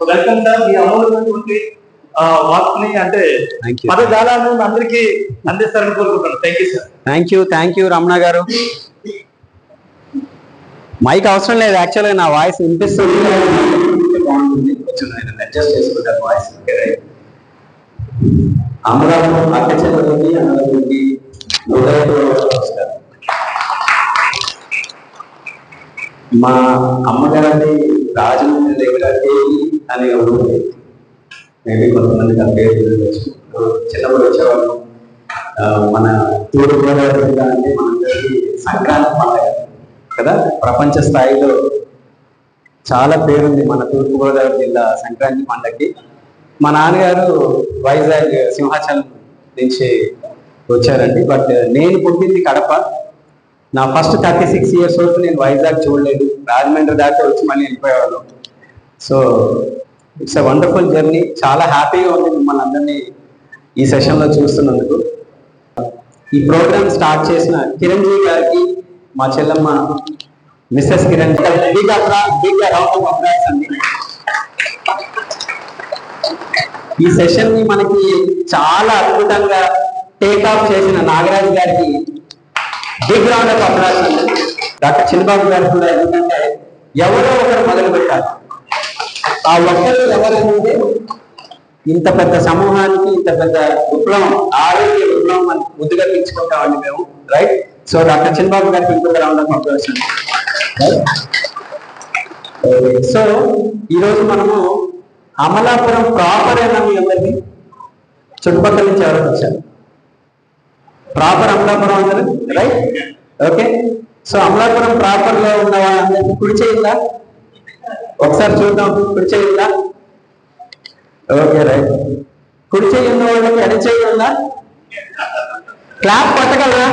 Welcome sir. మీ అమూల్యమైనటువంటి వాక్ని అంటే పదజాలను అందరికీ అందిస్తారని కోరుకుంటున్నాను. Thank you sir. Thank you Ramana గారు. మైక్ అవసరం లేదు, యాక్చువల్గా నా వాయిస్ వినిపిస్తుంది. అడ్జస్ట్ చేసుకుంటారు వాయిస్. అమరావతి అక్కచెల్లెలకి అన్నదమ్ములకి నమస్కారం. మా అమ్మగారి రాజమండ్రి దగ్గర అనే ఊరు, మేబీ కొంతమందికి ఆ పేరు చిన్నప్పుడు వచ్చేవాళ్ళు. మన తూర్పుగోదావరి జిల్లా అంటే మనందరికీ సంక్రాంతి పండుగ కదా, ప్రపంచ స్థాయిలో చాలా పేరుంది మన తూర్పుగోదావరి జిల్లా సంక్రాంతి పండుగకి. మా నాన్నగారు వైజాగ్ సింహాచలం నుంచి వచ్చారండి. బట్ నేను పుట్టింది కడప. నా ఫస్ట్ 36 years వరకు నేను వైజాగ్ చూడలేదు. రాజమండ్రి దాకా వచ్చి మళ్ళీ వెళ్ళిపోయేవాళ్ళం. So it's a wonderful journey. చాలా హ్యాపీగా ఉంది మిమ్మల్ని అందరినీ ఈ సెషన్లో చూస్తున్నందుకు. ఈ ప్రోగ్రామ్ స్టార్ట్ చేసిన కిరణ్జీ గారికి, మా చెల్లమ్మ మిస్సెస్ కిరణ్ అండి. ఈ సెషన్ ని మనకి చాలా అద్భుతంగా టేక్ ఆఫ్ చేసిన నాగరాజు గారికి బిగ్ రౌండ్ ఆఫ్ అప్లాస్ అండి. డాక్టర్ చిన్నబాబు గారు కూడా, ఎందుకంటే ఎవరో ఒకరు మొదలు పెట్టారు. ఆ ఒక్కరు ఎవరంటే ఇంత పెద్ద సమూహానికి ఇంత పెద్ద విప్లవం, ఆరోగ్య విప్లవం అని ముద్దుగా పిలుచుకుంటామండి మేము, రైట్? సో డాక్టర్ చిన్నబాబు గారికి ఇంకొక రౌండ్ ఆఫ్ అప్లాస్ అండి. సో ఈరోజు మనము అమలాపురం ప్రాపర్ అయినా మీ అందరికీ చుట్టుపక్కల నుంచి ఎవరికి వచ్చారు? ప్రాపర్ అమలాపురం అందరు, right? Okay. So Amalapuram proper లో ఉన్న వాళ్ళందరికీ కుడి చేయిందా? ఒకసారి చూద్దాం, కుడి చేయిందా? Okay, right. కుడి చేయి ఉన్న వాళ్ళకి ఎడ చేయి ఉందా? క్లాప్ పట్టగలరా?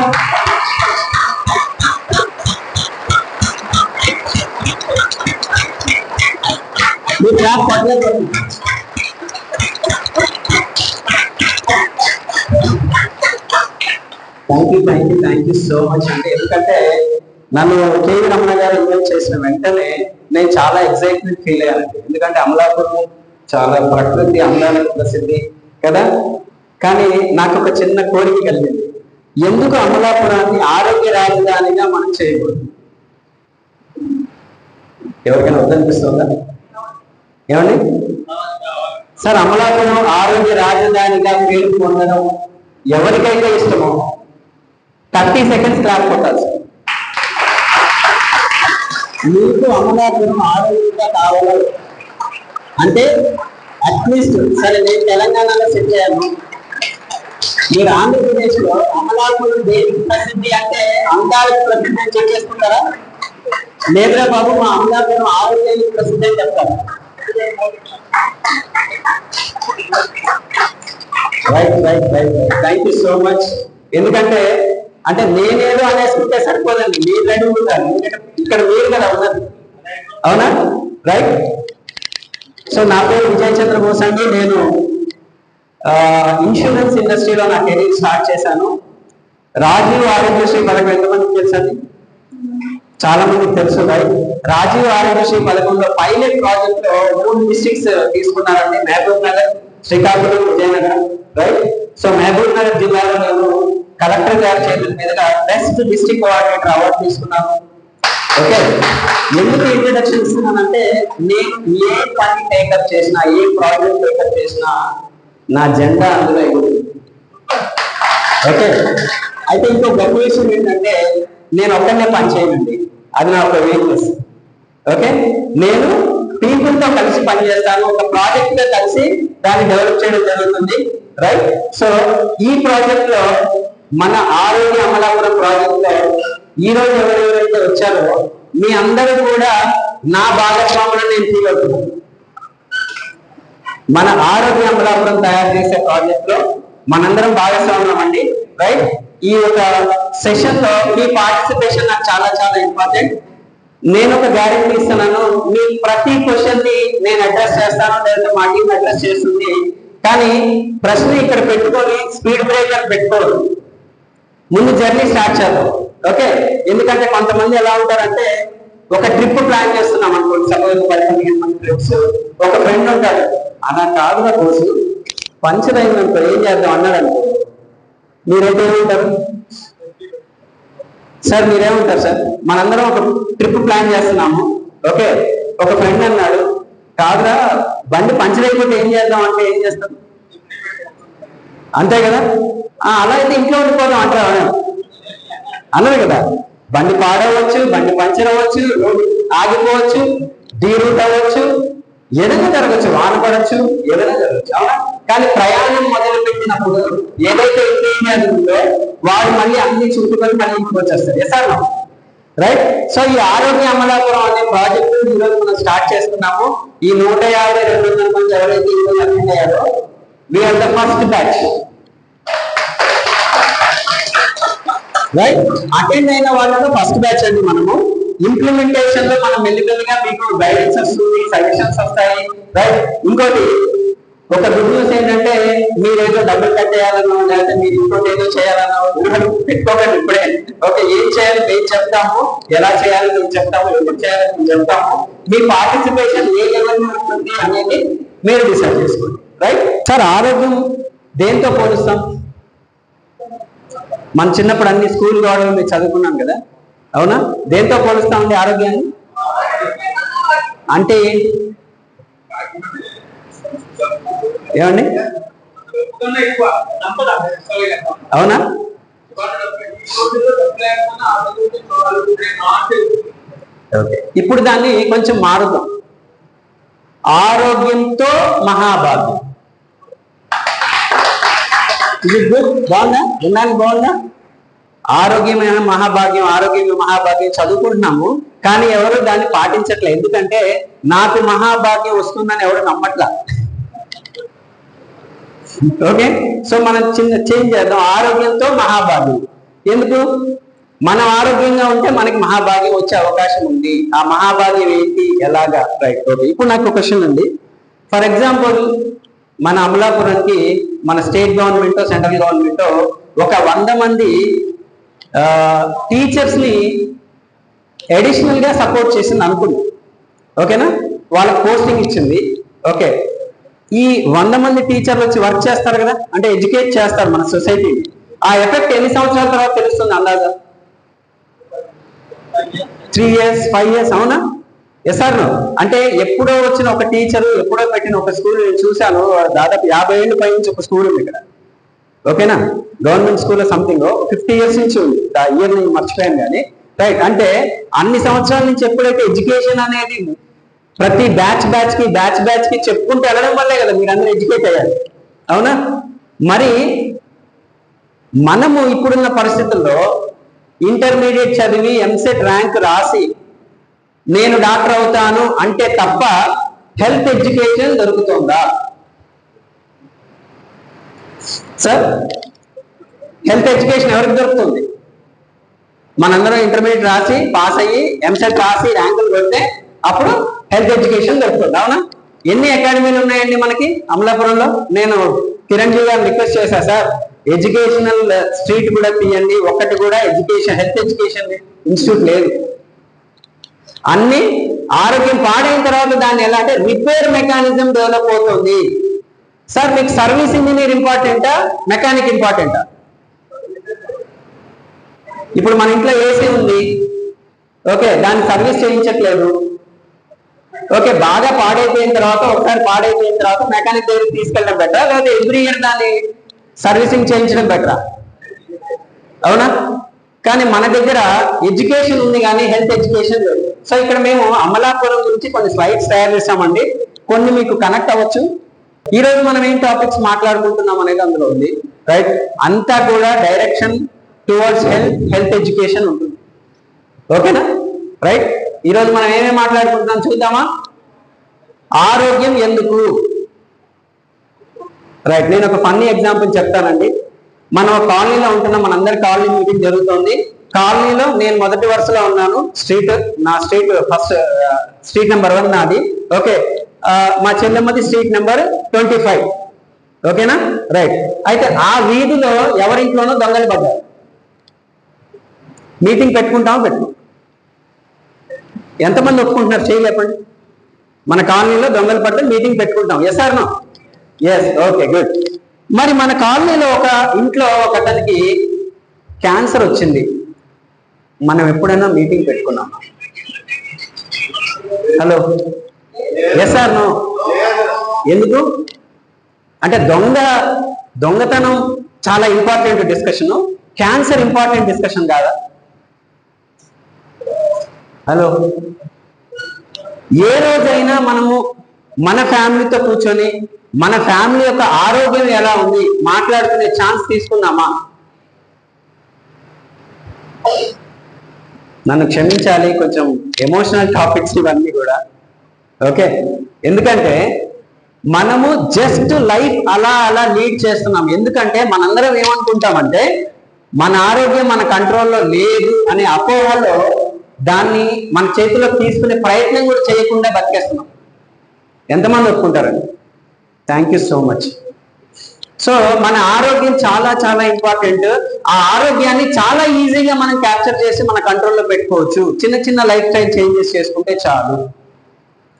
మీరు క్లాప్ పట్టలేదు. థ్యాంక్ యూ సో మచ్ అండి. ఎందుకంటే నన్ను కేవీ రమణ గారు ఇన్వైట్ చేసిన వెంటనే నేను చాలా ఎక్సైట్మెంట్ ఫీల్ అయ్యానండి. ఎందుకంటే అమలాపురం చాలా ప్రకృతి అందాలకు ప్రసిద్ధి కదా. కానీ నాకు ఒక చిన్న కోరిక కలిగింది, ఎందుకు అమలాపురాన్ని ఆరోగ్య రాజధానిగా మనం చేయకూడదు? ఎవరికైనా వద్దనిపిస్తుందా? ఏమండి సార్, అమలాపురం ఆరోగ్య రాజధానిగా పేరు పొందడం ఎవరికైతే ఇష్టమో 30 seconds క్లాప్ కొట్టాలి సార్. మీకు అమలాపురం ఆరోగ్యంగా కావాలి అంటే అట్లీస్ట్, సరే నేను తెలంగాణలో సెట్ అయ్యాను, మీరు ఆంధ్రప్రదేశ్ లో అమలాపురం దేనికి ప్రసిద్ధి అంటే అందాలకు ప్రసిద్ధి అని చెక్ చేసుకుంటారా? లేదురా బాబు, మా అమలాపురం ఆరోగ్యానికి ప్రసిద్ధి అని చెప్తారు. Right. Thank you so much. ఎందుకంటే అంటే నేనేదో అనేసుకుంటే సరిపోదండి, మీరు రెడీ ఉంటారు. ఇక్కడ మీరు కదా ఉన్నది, అవునా? రైట్. సో నా పేరు విజయ్ చంద్ర బోస్ అండి. నేను ఇన్సూరెన్స్ ఇండస్ట్రీలో నా కెరీర్ స్టార్ట్ చేశాను. రాజీవ్ ఆరోగ్యశ్రీ పథకం ఎంతమందికి తెలుసండి? చాలా మందికి తెలుసు, రైట్? రాజీవ్ ఆరోగ్యశ్రీ పథకంలో పైలట్ ప్రాజెక్ట్ లో 3 districts తీసుకున్నారండి: మహబూబ్ నగర్, శ్రీకాకుళం, విజయనగరం, రైట్? సో మహబూబ్ నగర్ జిల్లాలో నేను కలెక్టర్ గారి చేతుల మీదుగా బెస్ట్ డిస్ట్రిక్ట్ కోఆర్డినేటర్ అవార్డు తీసుకున్నాను. ఓకే. ఎందుకు ఇంట్రడక్షన్ ఇస్తున్నానంటే, నేను ఏ పని టేకప్ చేసినా, ఏ ప్రాజెక్ట్ టేకప్ చేసినా నా జెండా అందులో ఎగురుతుంది. ఓకే. అయితే ఇంకో గొప్ప విషయం ఏంటంటే, నేను ఒక్కనే పని చేయనండి, అది నా ఒక వీక్నెస్. ఓకే. నేను పీపుల్ తో కలిసి పనిచేస్తాను, ఒక ప్రాజెక్ట్ గా కలిసి దాన్ని డెవలప్ చేయడం జరుగుతుంది, రైట్? సో ఈ ప్రాజెక్ట్ లో, మన ఆరోగ్య అమలాపురం ప్రాజెక్ట్ లో ఈ రోజు ఎవరెవరైతే వచ్చారో మీ అందరూ కూడా నా భాగస్వాములను నేను ఫీల్ అవుతున్నాను. మన ఆరోగ్య అమలాపురం తయారు చేసే ప్రాజెక్ట్ లో మనందరం భాగస్వాములం అండి, రైట్? ఈ ఒక సెషన్ లో మీ పార్టిసిపేషన్ నాకు చాలా చాలా ఇంపార్టెంట్. నేను ఒక గ్యారెంటీ ఇస్తున్నాను, మీ ప్రతి క్వశ్చన్ ని నేను అడ్రస్ చేస్తాను, లేదా మా టీం అడ్రస్ చేస్తుంది. కానీ ప్రశ్న ఇక్కడ పెట్టుకొని స్పీడ్ బ్రేకర్ పెట్టుకోవద్దు, ముందు జర్నీ స్టార్ట్ చేద్దాం. ఓకే. ఎందుకంటే కొంతమంది ఎలా ఉంటారంటే, ఒక ట్రిప్ ప్లాన్ చేస్తున్నాం అనుకోండి, సపోజ్ 15 మంది ట్రిప్స్. ఒక ఫ్రెండ్ ఉంటాడు, అలా కాదుగా కోర్సు పంచర్ అయిందనుకో ఏం చేద్దాం అన్నాడు అనుకో, మీరైతే ఏమంటారు సార్? మీరేమంటారు సార్? మనందరం ఒక ట్రిప్ ప్లాన్ చేస్తున్నాము, ఓకే. ఒక ఫ్రెండ్ అన్నాడు, కాదురా బండి పంచర్ అయిపోతే ఏం చేద్దాం అంటే ఏం చేస్తాం? అంతే కదా. అలా అయితే ఇంట్లో ఉండిపోదాం అంటారు అన్నారు కదా. బండి పాడవచ్చు, బండి పంచర్ అవ్వచ్చు, ఆగిపోవచ్చు, డీరూట్ అవ్వచ్చు, ఏదైనా జరగచ్చు, వాన పడవచ్చు, ఏదైనా జరగచ్చు, అవునా? కానీ ప్రయాణం మొదలు పెట్టినప్పుడు ఏదైతే ఇంటీరియర్ ఉందో వాడు మళ్ళీ అన్ని చుట్టుకొని మళ్ళీ ఇంటికి వచ్చేస్తారు. ఎసార్ రైట్. సో ఈ ఆరోగ్య అమలాపురం అనే ప్రాజెక్టు ఈరోజు మనం స్టార్ట్ చేస్తున్నాము. ఈ 150-200 మంది ఎవరైతే ఈరోజు అటెండ్ అయ్యారో we are the first batch. Right. Attend అయిన వాళ్ళలో ఫస్ట్ బ్యాచ్ అండి మనము. ఇంప్లిమెంటేషన్ లో మనం మెల్లిమెల్లిగా మీకు గైడెన్స్ వస్తుంది, సజెషన్స్ వస్తాయి. రైట్. ఇంకోటి ఒక గుడ్ న్యూస్ ఏంటంటే మీరేదో డబ్బులు కట్టేయాలనో లేకపోతే మీరు ఇంకోటి ఏదో చేయాలనో పెట్టుకోకండి ఇప్పుడే. ఓకే, ఏం చేయాలి మేము చెప్తాము, ఎలా చేయాలి మేము చెప్తాము, ఎప్పుడు చేయాలి మేము చెప్తాము. మీ పార్టిసిపేషన్ ఏ లెవెల్ ఉంటుంది అనేది మీరు డిసైడ్ చేసుకోండి. రైట్. సార్ ఆరోగ్యం దేంతో పోలుస్తాం? మన చిన్నప్పుడు అన్ని స్కూల్ గోడలు మీరు చదువుకున్నాం కదా, అవునా? దేంతో పోలుస్తామండి ఆరోగ్యాన్ని? అంటే ఏంటి? ఏమండి? అవునా? ఓకే, ఇప్పుడు దాన్ని కొంచెం మారుదాం. ఆరోగ్యంతో మహాభాగ్యం. ఇది గుడ్, బాగుందా? విన్నాను, బాగుందా? ఆరోగ్యమైన మహాభాగ్యం, ఆరోగ్యమైన మహాభాగ్యం చదువుకుంటున్నాము, కానీ ఎవరు దాన్ని పాటించట్లే. ఎందుకంటే నాకు మహాభాగ్యం వస్తుందని ఎవరు నమ్మట్లా. ఓకే, సో మనం చిన్న చేంజ్ చేద్దాం. ఆరోగ్యంతో మహాభాగ్యం. ఎందుకు? మనం ఆరోగ్యంగా ఉంటే మనకి మహాభాగ్యం వచ్చే అవకాశం ఉంది. ఆ మహాభాగ్యం ఏంటి, ఎలాగా? రైట్. ఓకే, ఇప్పుడు నాకు ఒక క్వశ్చన్ ఉంది. ఫర్ ఎగ్జాంపుల్ మన అమలాపురానికి మన స్టేట్ గవర్నమెంట్, సెంట్రల్ గవర్నమెంట్ ఒక 100 మంది టీచర్స్ ని అడిషనల్ గా సపోర్ట్ చేసింది అనుకుంది. ఓకేనా? వాళ్ళకి పోస్టింగ్ ఇచ్చింది. ఓకే, ఈ 100 మంది టీచర్లు వచ్చి వర్క్ చేస్తారు కదా, అంటే ఎడ్యుకేట్ చేస్తారు మన సొసైటీని. ఆ ఎఫెక్ట్ ఎన్ని సంవత్సరాల తర్వాత తెలుస్తుంది అందాజా? 3 years, 5 years, అవునా? Yes or no? అంటే ఎప్పుడో వచ్చిన ఒక టీచరు, ఎప్పుడో పెట్టిన ఒక స్కూల్ నేను చూశాను, దాదాపు 50 ఏళ్ళు పై నుంచి ఒక స్కూల్ ఉంది ఇక్కడ. ఓకేనా? గవర్నమెంట్ స్కూల్ సంథింగ్ 50 years నుంచి ఉంది. ఆ ఇయర్ నేను మర్చిపోయాను కానీ. రైట్. అంటే అన్ని సంవత్సరాల నుంచి ఎప్పుడైతే ఎడ్యుకేషన్ అనేది ప్రతి బ్యాచ్ కి చెప్పుకుంటూ వెళ్ళడం వల్లే కదా మీరు అందరూ ఎడ్యుకేట్ అయ్యారు, అవునా? మరి మనము ఇప్పుడున్న పరిస్థితుల్లో ఇంటర్మీడియట్ చదివి ఎంసెట్ ర్యాంక్ రాసి నేను డాక్టర్ అవుతాను అంటే తప్ప హెల్త్ ఎడ్యుకేషన్ దొరుకుతుందా సార్? హెల్త్ ఎడ్యుకేషన్ ఎవరికి దొరుకుతుంది? మనందరం ఇంటర్మీడియట్ రాసి పాస్ అయ్యి ఎంసెట్ రాసి ర్యాంకులు కొడితే అప్పుడు హెల్త్ ఎడ్యుకేషన్ దొరుకుతుంది, అవునా? ఎన్ని అకాడమీలు ఉన్నాయండి మనకి అమలాపురంలో? నేను కిరణ్ జీ గారిని రిక్వెస్ట్ చేశా, సార్ ఎడ్యుకేషనల్ స్ట్రీట్ కూడా తీయండి, ఒక్కటి కూడా ఎడ్యుకేషన్ హెల్త్ ఎడ్యుకేషన్ ఇన్స్టిట్యూట్ లేదు. అన్ని ఆరోగ్యం పాడైన తర్వాత దాన్ని ఎలా అంటే రిపేర్ మెకానిజం డెవలప్ అవుతుంది. సార్ మీకు సర్వీస్ ఇంజనీర్ ఇంపార్టెంటా, మెకానిక్ ఇంపార్టెంటా? ఇప్పుడు మన ఇంట్లో ఏసీ ఉంది, ఓకే, దాన్ని సర్వీస్ చేయించట్లేదు. ఓకే, బాగా పాడైపోయిన తర్వాత, ఒకసారి పాడైపోయిన తర్వాత మెకానిక్ దగ్గరికి తీసుకెళ్ళడం బెటరా, లేదా ఎవ్రీ ఇయర్ దాన్ని సర్వీసింగ్ చేయించడం బెటరా? అవునా? కానీ మన దగ్గర ఎడ్యుకేషన్ ఉంది కానీ హెల్త్ ఎడ్యుకేషన్ లేదు. సో ఇక్కడ మేము అమలాపురం గురించి కొన్ని స్లైడ్స్ తయారు చేసామండి, కొన్ని మీకు కనెక్ట్ అవ్వచ్చు. ఈ రోజు మనం ఏం టాపిక్స్ మాట్లాడుకుంటున్నాం అనేది అందులో ఉంది. రైట్. అంతా కూడా డైరెక్షన్ టువర్డ్స్ హెల్త్ ఎడ్యుకేషన్ ఉంటుంది. ఓకేనా? రైట్. ఈరోజు మనం ఏమేమి మాట్లాడుకుంటున్నాం చూద్దామా? ఆరోగ్యం ఎందుకు? రైట్. నేను ఒక ఫన్నీ ఎగ్జాంపుల్ చెప్తానండి. మనం కాలనీలో ఉంటున్నాం, మనందరి కాలనీ మీటింగ్ జరుగుతుంది. కాలనీలో నేను మొదటి వరుసలో ఉన్నాను. నా స్ట్రీట్ ఫస్ట్ స్ట్రీట్ నెంబర్ 1 నాది. ఓకే, మా చెల్లెమ్మది స్ట్రీట్ నెంబర్ 25. ఓకేనా? రైట్. అయితే ఆ వీధిలో ఎవరింట్లోనో దొంగలు పడ్డారు. మీటింగ్ పెట్టుకుంటామో ఎంతమంది ఒప్పుకుంటున్నారు చేయలేపండి. మన కాలనీలో దొంగలు పడితే మీటింగ్ పెట్టుకుంటాం. Yes or no? Yes. Okay, good. మరి మన కాలనీలో ఒక ఇంట్లో ఒక అతనికి క్యాన్సర్ వచ్చింది. మనం ఎప్పుడైనా మీటింగ్ పెట్టుకున్నాం? Hello, yes or no? ఎందుకు అంటే దొంగతనం చాలా important discussion, cancer important discussion కాదా? హలో, ఏ రోజైనా మనము మన ఫ్యామిలీతో కూర్చొని మన ఫ్యామిలీ యొక్క ఆరోగ్యం ఎలా ఉంది మాట్లాడుకునే ఛాన్స్ తీసుకున్నామా? నన్ను క్షమించాలి, కొంచెం ఎమోషనల్ టాపిక్స్ ఇవన్నీ కూడా. ఓకే, ఎందుకంటే మనము జస్ట్ లైఫ్ అలా అలా లీడ్ చేస్తున్నాం. ఎందుకంటే మనందరం ఏమనుకుంటామంటే మన ఆరోగ్యం మన కంట్రోల్లో లేదు అనే అపోహలో దాన్ని మన చేతిలోకి తీసుకునే ప్రయత్నం కూడా చేయకుండా బతికేస్తున్నాం. ఎంతమంది ఒప్పుకుంటారండి? Thank you so much. So మన ఆరోగ్యం చాలా చాలా ఇంపార్టెంట్. ఆ ఆరోగ్యాన్ని చాలా ఈజీగా మనం క్యాప్చర్ చేసి మన కంట్రోల్లో పెట్టుకోవచ్చు. చిన్న చిన్న లైఫ్ స్టైల్ చేంజెస్ చేసుకుంటే చాలు.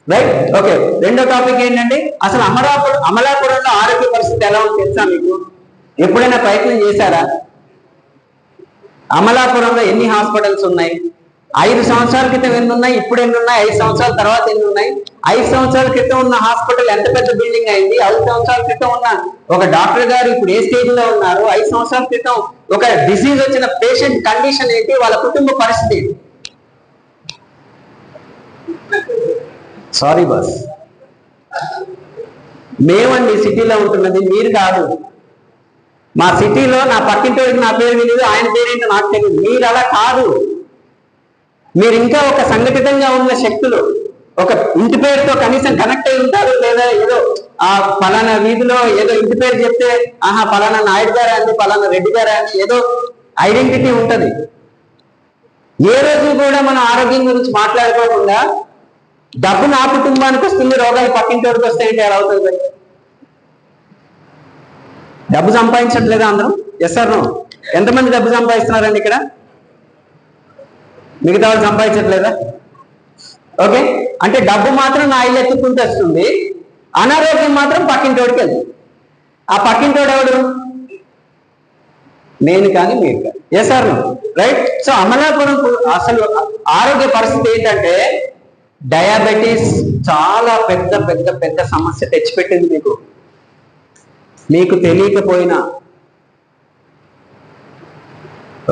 రైట్? ఓకే, రెండో టాపిక్ ఏంటంటే అసలు అమలాపురంలో ఆరోగ్య పరిస్థితి ఎలా ఉంది తెలుసా మీకు? ఎప్పుడైనా ప్రయత్నం చేశారా? అమలాపురంలో ఎన్ని హాస్పిటల్స్ ఉన్నాయి? 5 సంవత్సరాల క్రితం ఎన్ని ఉన్నాయి, ఇప్పుడు ఎన్ని ఉన్నాయి, 5 సంవత్సరాల తర్వాత ఎన్ని ఉన్నాయి? 5 సంవత్సరాల క్రితం ఉన్న హాస్పిటల్ ఎంత పెద్ద బిల్డింగ్ అయింది? 5 సంవత్సరాల క్రితం ఉన్న ఒక డాక్టర్ గారు ఇప్పుడు ఏ స్టేజ్ లో ఉన్నారు? 5 సంవత్సరాల క్రితం ఒక డిసీజ్ వచ్చిన పేషెంట్ కండిషన్ ఏంటి? వాళ్ళ కుటుంబ పరిస్థితి. సారీ బాస్, మేమండి సిటీలో ఉంటున్నది, మీరు కాదు. మా సిటీలో నా పక్కింటి నా పేరు తెలియదు, ఆయన పేరేంటో నాకు తెలియదు. మీరు అలా కాదు. మీరు ఇంకా ఒక సంఘటితంగా ఉన్న శక్తులు, ఒక ఇంటి పేరుతో కనీసం కనెక్ట్ అయి ఉంటారు. లేదా ఏదో ఆ పలానా వీధిలో ఏదో ఇంటి పేరు చెప్తే ఆహా పలానా నాయుడు గారా అని, పలానా రెడ్డి గారా అని ఏదో ఐడెంటిటీ ఉంటది. ఏ రోజు కూడా మనం ఆరోగ్యం గురించి మాట్లాడుకోకుండా డబ్బు నా కుటుంబానికి వస్తుంది, రోగాలు పక్కింటోడికి వస్తాయంటే ఎలా అవుతుంది? డబ్బు సంపాదించట్లేదా అందరం? Yes or no? ఎంతమంది డబ్బు సంపాదిస్తున్నారండి ఇక్కడ? మిగతా వాళ్ళు సంపాదించట్లేదా? ఓకే, అంటే డబ్బు మాత్రం నా ఇల్లు ఎత్తుకుంటూ వస్తుంది, అనారోగ్యం మాత్రం పక్కింటోడికి వెళ్తుంది. ఆ పక్కింటోడు ఎవడు? నేను కానీ మీరు కానీ. Yes or no? Right? So Amalapuram అసలు ఆరోగ్య పరిస్థితి ఏంటంటే డయాబెటీస్ చాలా పెద్ద పెద్ద పెద్ద సమస్య తెచ్చిపెట్టింది మీకు, మీకు తెలియకపోయినా.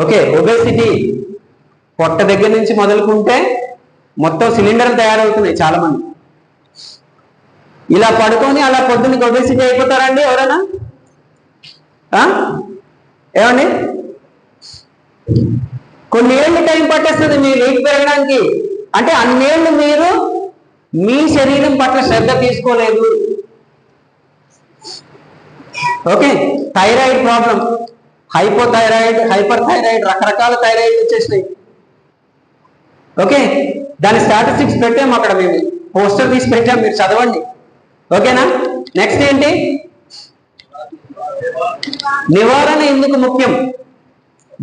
ఓకే, ఒబేసిటీ పొట్ట దగ్గర నుంచి మొదలుకుంటే మొత్తం సిలిండర్లు తయారవుతున్నాయి. చాలా మంది ఇలా పడుకొని అలా పొద్దున్నకి ఒబేసిటీ అయిపోతారండి ఎవరైనా? ఏమండి? కొన్ని ఏళ్ళు టైం పట్టేస్తుంది మీ వెయిట్ పెరగడానికి. అంటే అన్నేళ్ళు మీరు మీ శరీరం పట్ల శ్రద్ధ తీసుకోలేదు. Okay, thyroid problem, hypothyroid, hyper thyroid, రకరకాల థైరాయిడ్ వచ్చేసినాయి. ఓకే, దాని స్టాటిస్టిక్స్ పెట్టాము అక్కడ, మేము పోస్టర్ తీసి పెట్టాము, మీరు చదవండి. ఓకేనా? నెక్స్ట్ ఏంటి? నివారణ ఎందుకు ముఖ్యం?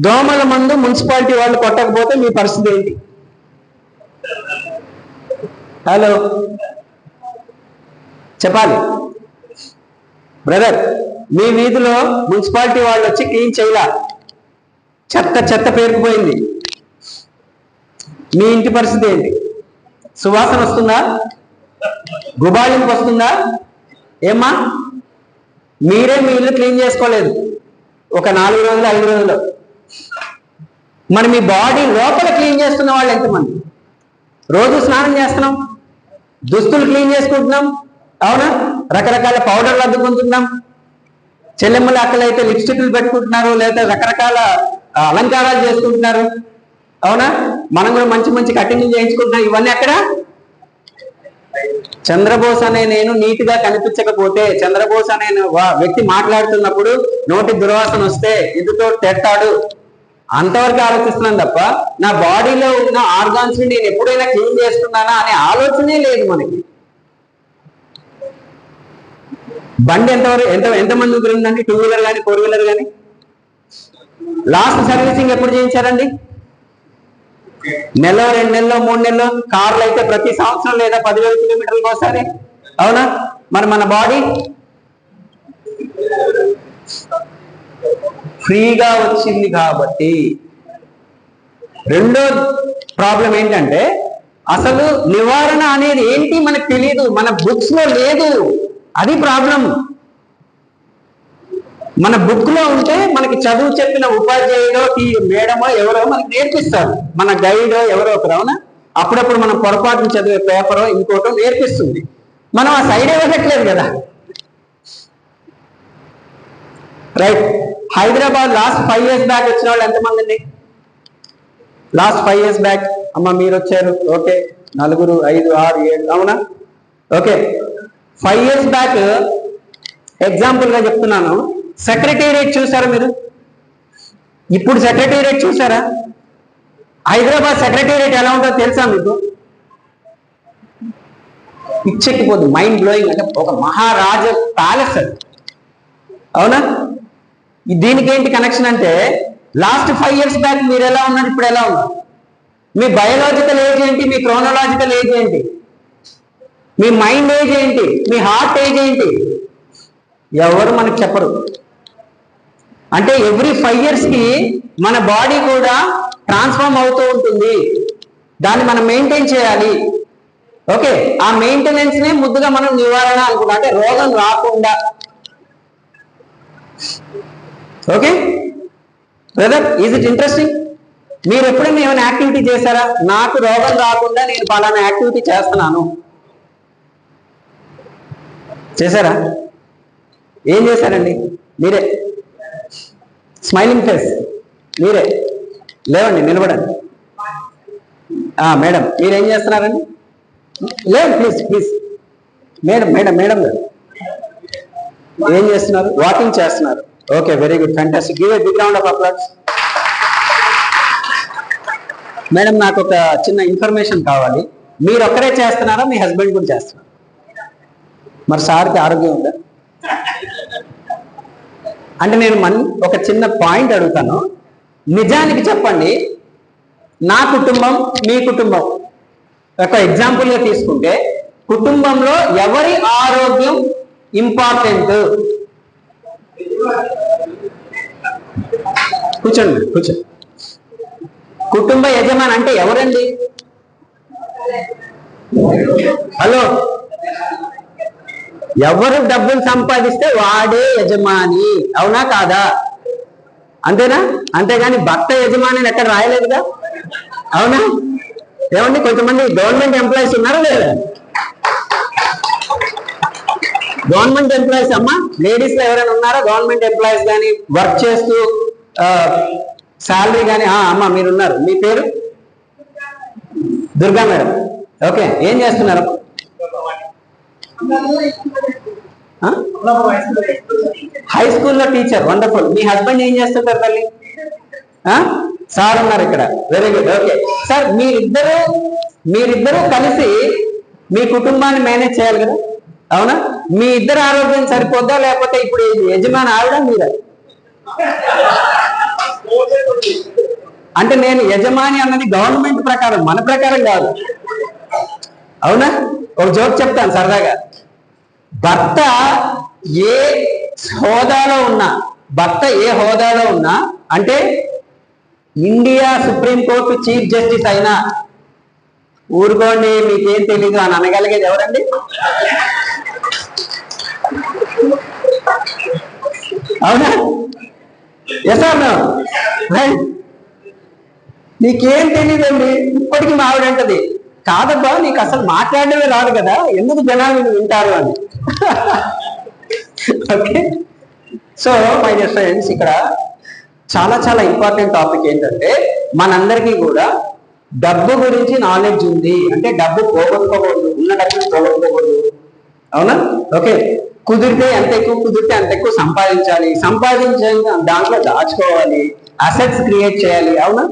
దోమల మందు మున్సిపాలిటీ వాళ్ళు కొట్టకపోతే మీ పరిస్థితి ఏంటి? హలో, చెప్పాలి బ్రదర్. మీ వీధిలో మున్సిపాలిటీ వాళ్ళు వచ్చి క్లీన్ చేయలా, చెత్త చెత్త పేరుకుపోయింది. మీ ఇంటి పరిస్థితి ఏంటి? సువాసన వస్తుందా? గుబాళింపు వస్తుందా? ఏమ్మా, మీరే మీ ఇల్లు క్లీన్ చేసుకోలేదు ఒక 4 రోజులు 5 రోజుల్లో. మరి మీ బాడీ లోపల క్లీన్ చేస్తున్న వాళ్ళు ఎంతమంది? రోజు స్నానం చేస్తున్నాం, దుస్తులు క్లీన్ చేసుకుంటున్నాం, అవునా? రకరకాల పౌడర్లు అద్దుకుంటున్నాం, చెల్లెమ్మల అక్కలు అయితే లిప్స్టిక్లు పెట్టుకుంటున్నారు, లేదా రకరకాల అలంకారాలు చేసుకుంటున్నారు, అవునా? మనం కూడా మంచి మంచి కటింగ్లు చేయించుకుంటున్నాం. ఇవన్నీ ఎక్కడ? చంద్రబోస్ అనే నేను నీట్ గా కనిపించకపోతే, చంద్రబోస్ అనే వ్యక్తి మాట్లాడుతున్నప్పుడు నోటి దుర్వాసన వస్తే ఎదుటో తెట్టాడు, అంతవరకు ఆలోచిస్తున్నాను తప్ప నా బాడీలో ఉన్న ఆర్గాన్స్ ని నేను ఎప్పుడైనా క్లీన్ చేస్తున్నానా అనే ఆలోచనే లేదు మనకి. బండి ఎంతమంది ఉందండి? 2 వీలర్ కానీ 4 వీలర్ కానీ లాస్ట్ సర్వీసింగ్ ఎప్పుడు చేయించారండి? నెల 2 నెలలు 3 నెలలు, కార్లు అయితే ప్రతి సంవత్సరం లేదా 10,000 కిలోమీటర్లకు ఒకసారి. అవునా? మరి మన బాడీ ఫ్రీగా వచ్చింది కాబట్టి. రెండో ప్రాబ్లం ఏంటంటే అసలు నివారణ అనేది ఏంటి మనకు తెలియదు, మన బుక్స్ లో లేదు. అది ప్రాబ్లం. మన బుక్ లో ఉంటే మనకి చదువు చెప్పిన ఉపాధ్యాయుడో మేడమో ఎవరో మనకి నేర్పిస్తారు, మన గైడ్ ఎవరో ఒకరు. అవునా? అప్పుడప్పుడు మనం పొరపాటును చదివే పేపరో ఇంకోటో నేర్పిస్తుంది. మనం ఆ సైడే వెళ్ళట్లేదు కదా. Right. Hyderabad last 5 years back వచ్చిన వాళ్ళు ఎంతమంది అండి? Last 5 years back. అమ్మ మీరు వచ్చారు, ఓకే. 4, 5, 6, 7. అవునా? ఓకే. 5 years బ్యాక్ ఎగ్జాంపుల్ గా చెప్తున్నాను, సెక్రటేరియట్ చూసారా మీరు? ఇప్పుడు సెక్రటేరియట్ చూసారా? హైదరాబాద్ సెక్రటేరియట్ ఎలా ఉంటుందో తెలుసా మీకు? పిచ్చెక్కిపోతుంది, మైండ్ బ్లోయింగ్. అంటే ఒక మహారాజ ప్యాలెస్ అది. అవునా? దీనికి ఏంటి కనెక్షన్ అంటే లాస్ట్ 5 years బ్యాక్ మీరు ఎలా ఉన్నారు, ఇప్పుడు ఎలా ఉన్నారు? మీ బయోలాజికల్ ఏజ్ ఏంటి, మీ క్రోనలాజికల్ ఏజ్ ఏంటి, మీ మైండ్ ఏజ్ ఏంటి, మీ హార్ట్ ఏజ్ ఏంటి? ఎవరు మనకు చెప్పరు. అంటే ఎవ్రీ 5 years కి మన బాడీ కూడా ట్రాన్స్ఫార్మ్ అవుతూ ఉంటుంది. దాన్ని మనం మెయింటైన్ చేయాలి. ఓకే. ఆ మెయింటెనెన్స్ నే ముద్దుగా మనం నివారణ అనుకుంటాం, అంటే రోగం రాకుండా. Okay brother, is it interesting? మీరు ఎప్పుడైనా ఏమైనా యాక్టివిటీ చేశారా? నాకు రోగం రాకుండా నేను పలానా యాక్టివిటీ చేస్తున్నాను, చేశారా? ఏం చేశారండి? మీరే. స్మైలింగ్ ఫేస్ మీరే. లేవండి, నిలబడండి. మేడం మీరేం చేస్తున్నారండి? లేవండి please please. Madam madam madam గారు ఏం చేస్తున్నారు? వాకింగ్ చేస్తున్నారు. Okay, very good, fantastic. Give a big round of applause. Madam నాకు ఒక చిన్న ఇన్ఫర్మేషన్ కావాలి. మీరు ఒక్కరే చేస్తున్నారా, మీ హస్బెండ్ కూడా చేస్తున్నారా? మరి సార్కి ఆరోగ్యం ఉందా? అంటే నేను ఒక చిన్న పాయింట్ అడుగుతాను, నిజానికి చెప్పండి. నా కుటుంబం మీ కుటుంబం ఒక ఎగ్జాంపుల్గా తీసుకుంటే కుటుంబంలో ఎవరి ఆరోగ్యం ఇంపార్టెంట్? కూర్చోండి కూర్చోండి. కుటుంబ యజమాని అంటే ఎవరండి? హలో, ఎవరు డబ్బులు సంపాదిస్తే వాడే యజమాని. అవునా కాదా? అంతేనా? అంతేగాని భర్త యజమాని ఎక్కడ రాయలేదుగా. అవునా? ఏమండి, కొంతమంది గవర్నమెంట్ ఎంప్లాయీస్ ఉన్నారా లేదా? గవర్నమెంట్ ఎంప్లాయీస్ అమ్మా, లేడీస్ లో ఎవరైనా ఉన్నారా గవర్నమెంట్ ఎంప్లాయీస్ కానీ వర్క్ చేస్తూ శాలరీ కానీ? అమ్మా మీరున్నారు. మీ పేరు? దుర్గా మేడం. ఓకే, ఏం చేస్తున్నారు? హై స్కూల్లో టీచర్. వండర్ఫుల్. మీ హస్బెండ్ ఏం చేస్తుంటారు తల్లి? సార్ ఉన్నారు ఇక్కడ. Very good. ఓకే సార్, మీరిద్దరూ కలిసి మీ కుటుంబాన్ని మేనేజ్ చేయాలి కదా. అవునా? మీ ఇద్దరు ఆరోగ్యం సరిపోద్దా, లేకపోతే ఇప్పుడు యజమాని ఆవిడ మీరా? అంటే నేను యజమాని అన్నది గవర్నమెంట్ ప్రకారం, మన ప్రకారం కాదు. అవునా? ఒక జోక్ చెప్తాను సరదాగా. భర్త ఏ హోదాలో ఉన్నా అంటే ఇండియా సుప్రీంకోర్టు చీఫ్ జస్టిస్ అయినా ఊరుకోండి, మీకేం తెలీదు అని అనగలిగేది ఎవరండి? అవునా? Yes or no? రైట్. నీకేం తెలియదండి. ఇప్పటికీ మా ఆవిడంటది, కాదబ్బా నీకు అసలు మాట్లాడమే రాదు కదా, ఎందుకు జనాలు వింటారు అని. Okay. So my dear friends, ఇక్కడ చాలా చాలా ఇంపార్టెంట్ టాపిక్ ఏంటంటే మనందరికీ కూడా డబ్బు గురించి నాలెడ్జ్ ఉంది. అంటే డబ్బు పోగొట్టుకోకూడదు, ఉన్న డబ్బులు పోగొట్టుకోకూడదు. అవునా? ఓకే. కుదిరితే అంత ఎక్కువ సంపాదించాలి, దాంట్లో దాచుకోవాలి, అసెట్స్ క్రియేట్ చేయాలి. అవునా?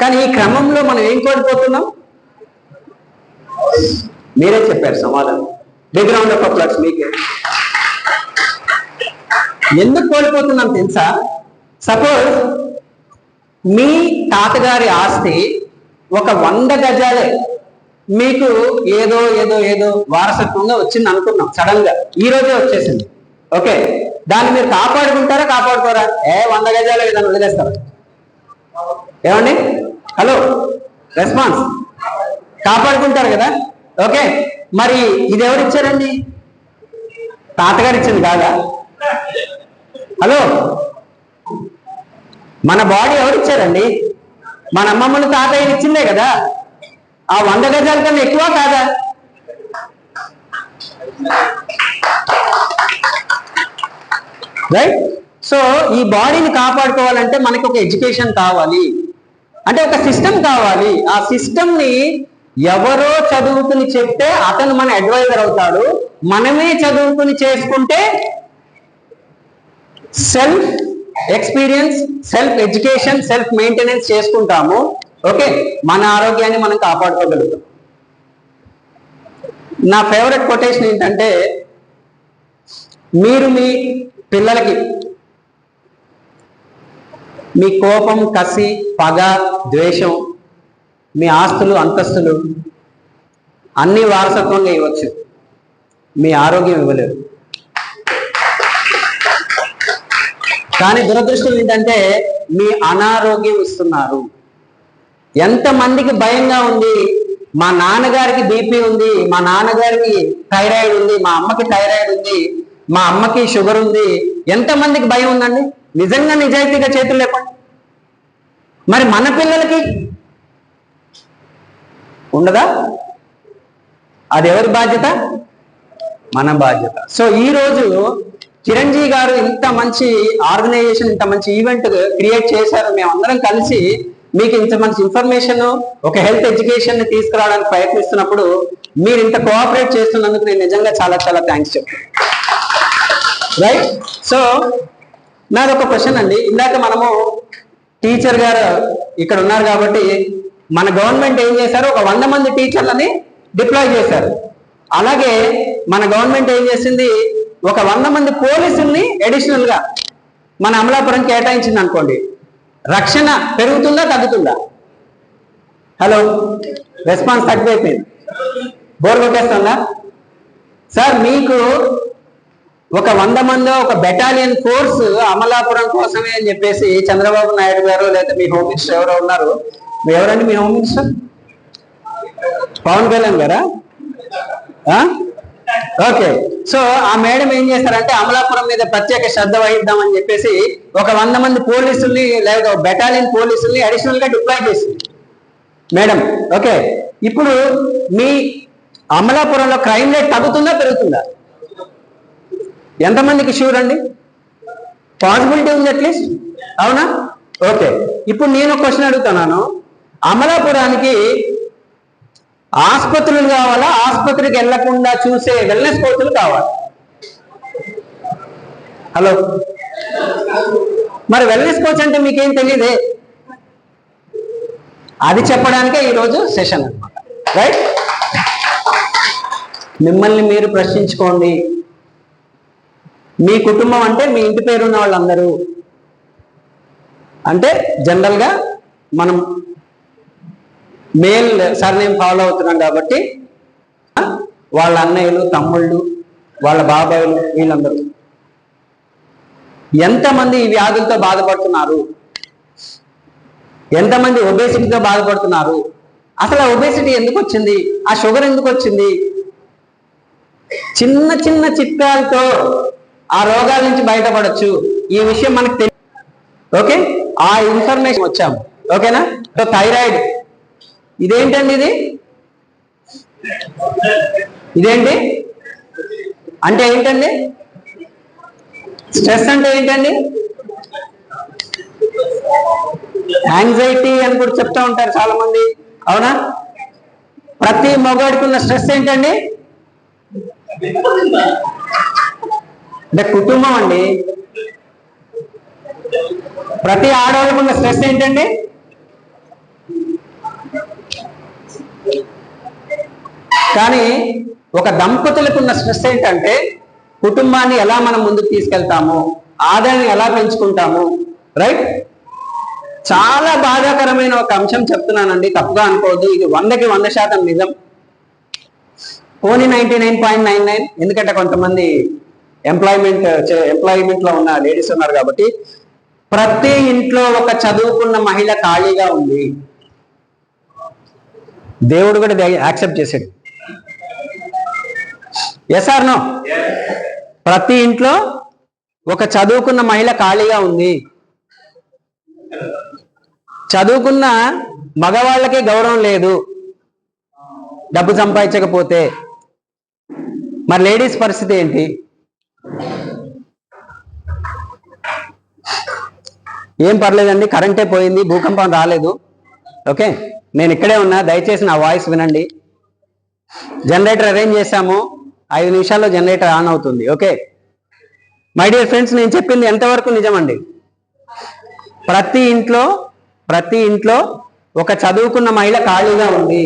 కానీ ఈ క్రమంలో మనం ఏం కోల్పోతున్నాం? మీరే చెప్పారు సమాధానం. బిగ్ రౌండ్ ఆఫ్ అప్లాస్ మీకే. ఎందుకు కోల్పోతున్నాం తెలుసా? సపోజ్ మీ తాతగారి ఆస్తి ఒక 100 గజాలే మీకు ఏదో ఏదో ఏదో వారసత్వంగా వచ్చింది అనుకున్నాం, సడన్ గా ఈ రోజే వచ్చేసింది. ఓకే, దాన్ని మీరు కాపాడుకుంటారా కాపాడుకోరా? 100 గజాలే కదా వదిలేస్తారా? ఏమండి, హలో, రెస్పాన్స్, కాపాడుకుంటారు కదా? ఓకే, మరి ఇది ఎవరు ఇచ్చారండి? తాతగారు ఇచ్చింది కాదా? హలో, మన బాడీ ఎవరు ఇచ్చారండి? మన అమ్మమ్మని తాతయ్యని ఇచ్చిందే కదా. ఆ 100 గజాల కన్నా ఎక్కువ కాదా? రైట్. సో ఈ బాడీని కాపాడుకోవాలంటే మనకి ఒక ఎడ్యుకేషన్ కావాలి, అంటే ఒక సిస్టమ్ కావాలి. ఆ సిస్టమ్ ని ఎవరో చదువుకుని చెప్తే అతను మన అడ్వైజర్ అవుతాడు. మనమే చదువుకుని చేసుకుంటే self experience, self education, self maintenance చేసుకుంటాము. ఓకే, మన ఆరోగ్యాన్ని మనం కాపాడుకోగలుగుతాం. నా ఫేవరెట్ కొటేషన్ ఏంటంటే, మీరు మీ పిల్లలకి మీ కోపం, కసి, పగ, ద్వేషం, మీ ఆస్తులు, అంతస్తులు అన్ని వారసత్వంగా ఇవ్వచ్చు, మీ ఆరోగ్యం ఇవ్వలేరు. కానీ దురదృష్టం ఏంటంటే మీ అనారోగ్యం ఇస్తున్నారు. ఎంతమందికి భయంగా ఉంది, మా నాన్నగారికి బీపీ ఉంది, మా నాన్నగారికి థైరాయిడ్ ఉంది, మా అమ్మకి థైరాయిడ్ ఉంది, మా అమ్మకి షుగర్ ఉంది. ఎంతమందికి భయం ఉందండి? నిజంగా నిజాయితీగా చేతులు లేపండి. మరి మన పిల్లలకి ఉండదా? అది ఎవరి బాధ్యత? మన బాధ్యత. సో ఈ రోజు చిరంజీవి గారు ఇంత మంచి ఆర్గనైజేషన్, ఇంత మంచి ఈవెంట్ క్రియేట్ చేశారు. మేమందరం కలిసి మీకు ఇంత మంచి ఇన్ఫర్మేషన్, ఒక హెల్త్ ఎడ్యుకేషన్ ని తీసుకురావడానికి ప్రయత్నిస్తున్నప్పుడు మీరు ఇంత కోఆపరేట్ చేస్తున్నందుకు నేను నిజంగా చాలా చాలా థ్యాంక్స్ చెప్తాను. రైట్. సో నాది ఒక క్వశ్చన్ అండి. ఇందాక మనము టీచర్ గారు ఇక్కడ ఉన్నారు కాబట్టి మన గవర్నమెంట్ ఏం చేశారు, ఒక 100 మంది టీచర్లని డిప్లాయ్ చేశారు. అలాగే మన గవర్నమెంట్ ఏం చేసింది, ఒక 100 మంది పోలీసుల్ని అడిషనల్ గా మన అమలాపురం కేటాయించింది అనుకోండి. రక్షణ పెరుగుతుందా తగ్గుతుందా? హలో, రెస్పాన్స్ తగ్గిపోయింది. బోర్ కొట్టేస్తుందా? సార్ మీకు ఒక 100 మంది, ఒక బెటాలియన్ ఫోర్స్ అమలాపురం కోసమే అని చెప్పేసి చంద్రబాబు నాయుడు గారు లేదా మీ హోమ్ మినిస్టర్ ఎవరో ఉన్నారు. ఎవరండి మీ హోమ్ మినిస్టర్? పవన్ కళ్యాణ్ గారా? ఓకే. సో ఆ మేడం ఏం చేస్తారంటే అమలాపురం మీద ప్రత్యేక శ్రద్ధ వహిద్దామని చెప్పేసి ఒక 100 మంది పోలీసుల్ని లేదా బెటాలియన్ పోలీసుల్ని అడిషనల్ గా డిప్లాయ్ చేసింది మేడం. ఓకే, ఇప్పుడు మీ అమలాపురంలో క్రైమ్ రేట్ తగ్గుతుందా పెరుగుతుందా? ఎంతమందికి షూర్ అండి? పాసిబిలిటీ ఉంది అట్లీస్ట్, అవునా? ఓకే, ఇప్పుడు నేను క్వశ్చన్ అడుగుతున్నాను. అమలాపురానికి ఆసుపత్రులు కావాలా, ఆసుపత్రికి వెళ్లకుండా చూసే వెల్నెస్ కోచ్లు కావాలా? హలో, మరి వెల్నెస్ కోచ్ అంటే మీకేం తెలియదే? అది చెప్పడానికే ఈరోజు సెషన్ అన్నమాట. రైట్. మిమ్మల్ని మీరు ప్రశ్నించుకోండి. మీ కుటుంబం అంటే మీ ఇంటి పేరున్న వాళ్ళందరూ, అంటే జనరల్ గా మనం మేల్ సర్నేమ్ ఫాలో అవుతున్నాం కాబట్టి వాళ్ళ అన్నయ్యలు, తమ్ముళ్ళు, వాళ్ళ బాబాయిలు, వీళ్ళందరూ ఎంతమంది ఈ వ్యాధులతో బాధపడుతున్నారు, ఎంతమంది ఒబేసిటీతో బాధపడుతున్నారు, అసలు ఆ ఒబేసిటీ ఎందుకు వచ్చింది, ఆ షుగర్ ఎందుకు వచ్చింది, చిన్న చిన్న చిట్కాలతో ఆ రోగాల నుంచి బయటపడచ్చు. ఈ విషయం మనకు తెలియదు. ఓకే, ఆ ఇన్ఫర్మేషన్ వచ్చాము. ఓకేనా? సో థైరాయిడ్ ఇదేంటండి? ఇదేంటి అంటే ఏంటండి? స్ట్రెస్ అంటే ఏంటండి? యాంగ్జైటీ అని కూడా చెప్తా ఉంటారు చాలా మంది, అవునా? ప్రతి మగవాడికి ఉన్న స్ట్రెస్ ఏంటండి? అంటే కుటుంబం అండి. ప్రతి ఆడవాళ్ళకు ఉన్న స్ట్రెస్ ఏంటండి? కానీ ఒక దంపతులకు ఉన్న స్ట్రెస్ ఏంటంటే కుటుంబాన్ని ఎలా మనం ముందుకు తీసుకెళ్తాము, ఆదాయాన్ని ఎలా పెంచుకుంటాము. రైట్. చాలా బాధాకరమైన ఒక అంశం చెప్తున్నానండి, తప్పుగా అనుకోవద్దు. ఇది 100కి 100% నిజం. పోనీ 99.99, ఎందుకంటే కొంతమంది ఎంప్లాయ్మెంట్ లో ఉన్న లేడీస్ ఉన్నారు కాబట్టి. ప్రతి ఇంట్లో ఒక చదువుకున్న మహిళ ఖాళీగా ఉంది. దేవుడు కూడా యాక్సెప్ట్ చేశాడు. Yes or no? ప్రతి ఇంట్లో ఒక చదువుకున్న మహిళ ఖాళీగా ఉంది. చదువుకున్న మగవాళ్ళకే గౌరవం లేదు డబ్బు సంపాదించకపోతే. మరి లేడీస్ పరిస్థితి ఏంటి? ఏం పర్లేదండి, కరెంటే పోయింది, భూకంపం రాలేదు. ఓకే, నేను ఇక్కడే ఉన్నా, దయచేసి నా వాయిస్ వినండి. జనరేటర్ అరేంజ్ చేశాము, 5 నిమిషాల్లో జనరేటర్ ఆన్ అవుతుంది. ఓకే మై డియర్ ఫ్రెండ్స్, నేను చెప్పింది ఎంతవరకు నిజమండి? ప్రతి ఇంట్లో ఒక చదువుకున్న మహిళ ఖాళీగా ఉంది.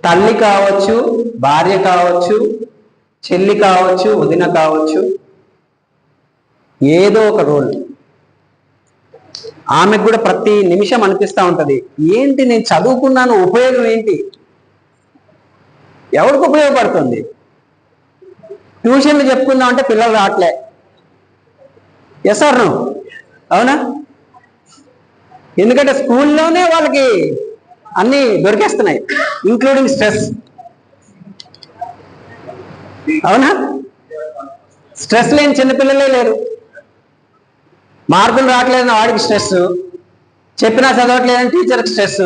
తల్లి కావచ్చు, భార్య కావచ్చు, చెల్లి కావచ్చు, వదిన కావచ్చు, ఏదో ఒక రోల్. ఆమెకు కూడా ప్రతి నిమిషం అనిపిస్తూ ఉంటది, ఏంటి నేను చదువుకున్నాను, ఉపయోగం ఏంటి? ఎవరికి ఉపయోగపడుతుంది? ట్యూషన్లు చెప్పుకుందాం అంటే పిల్లలు రావట్లే. Yes or no? అవునా? ఎందుకంటే స్కూల్లోనే వాళ్ళకి అన్ని దొరికేస్తున్నాయి, ఇంక్లూడింగ్ స్ట్రెస్. అవునా? స్ట్రెస్ లేని చిన్నపిల్లలే లేరు. మార్కులు రావట్లేదని వాడికి స్ట్రెస్, చెప్పినా చదవట్లేదని టీచర్కి స్ట్రెస్,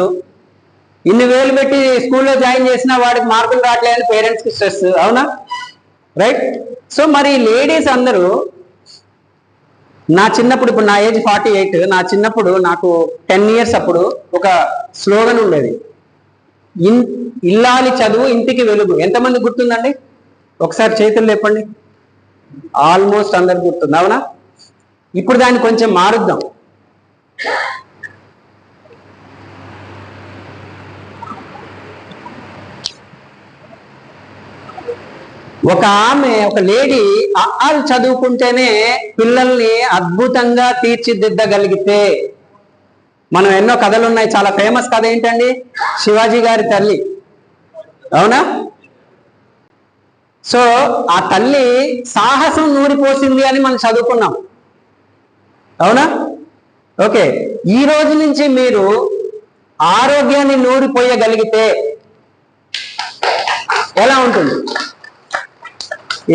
ఇన్ని వేలు పెట్టి స్కూల్లో జాయిన్ చేసినా వాడికి మార్కులు రావట్లేదని పేరెంట్స్కి స్ట్రెస్. అవునా? రైట్. సో మరి లేడీస్ అందరూ, నా చిన్నప్పుడు, ఇప్పుడు నా ఏజ్ 48, నా చిన్నప్పుడు నాకు 10 years అప్పుడు ఒక స్లోగన్ ఉండేది, ఇల్లాలి చదువు ఇంటికి వెలుగు. ఎంతమంది గుర్తుందండి? ఒకసారి చేతులు లేపండి. ఆల్మోస్ట్ అందరికి గుర్తుంది. అవునా? ఇప్పుడు దాన్ని కొంచెం మారుద్దాం. ఒక లేడీ ఆలు చదువుకుంటేనే పిల్లల్ని అద్భుతంగా తీర్చిదిద్దగలిగితే, మనం ఎన్నో కథలు ఉన్నాయి. చాలా ఫేమస్ కథ ఏంటండి? శివాజీ గారి తల్లి. అవునా? సో ఆ తల్లి సాహసం నూరిపోసింది అని మనం చదువుకున్నాం. అవునా? ఓకే, ఈ రోజు నుంచి మీరు ఆరోగ్యాన్ని నూరిపోయగలిగితే ఎలా ఉంటుంది?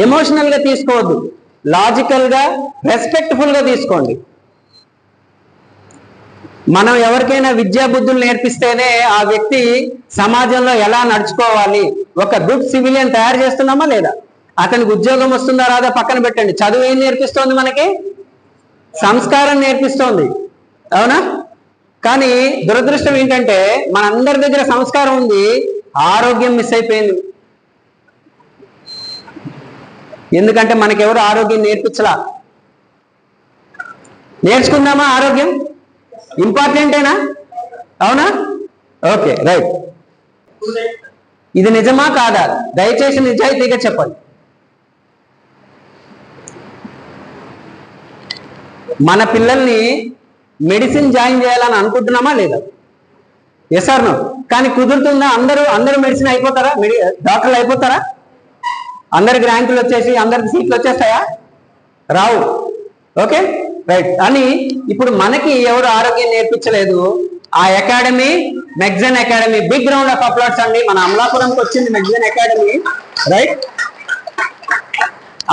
ఎమోషనల్ గా తీసుకోవద్దు, లాజికల్ గా, రెస్పెక్ట్ఫుల్ గా తీసుకోండి. మనం ఎవరికైనా విద్యా బుద్ధులు నేర్పిస్తేనే ఆ వ్యక్తి సమాజంలో ఎలా నడుచుకోవాలి, ఒక గుడ్ సివిలియన్ తయారు చేస్తున్నామా లేదా? అతనికి ఉద్యోగం వస్తుందా రాదా పక్కన పెట్టండి. చదువు ఏం నేర్పిస్తోంది? మనకి సంస్కారం నేర్పిస్తోంది. అవునా? కానీ దురదృష్టం ఏంటంటే మనందరి దగ్గర సంస్కారం ఉంది, ఆరోగ్యం మిస్ అయిపోయింది. ఎందుకంటే మనకెవరు ఆరోగ్యం నేర్పించలా. నేర్చుకుందామా? ఆరోగ్యం ఇంపార్టెంటేనా? అవునా? Okay, right. ఇది నిజమా కాదా? దయచేసి నిజాయితీగా చెప్పండి. మన పిల్లల్ని మెడిసిన్ జాయిన్ చేయాలని అనుకుంటున్నామా లేదా? Yes or no? కానీ కుదురుతుందా? అందరూ మెడిసిన్ అయిపోతారా? డాక్టర్లు అయిపోతారా? అందరికి ర్యాంకులు వచ్చేసి అందరికి సీట్లు వచ్చేస్తాయా? రావు. Okay, right. అని ఇప్పుడు మనకి ఎవరు ఆరోగ్యం నేర్పించలేదు. ఆ అకాడమీ, మెగ్జన్ academy, big round of applause అండి. మన అమలాపురంకి వచ్చింది మెగ్జన్ అకాడమీ, రైట్.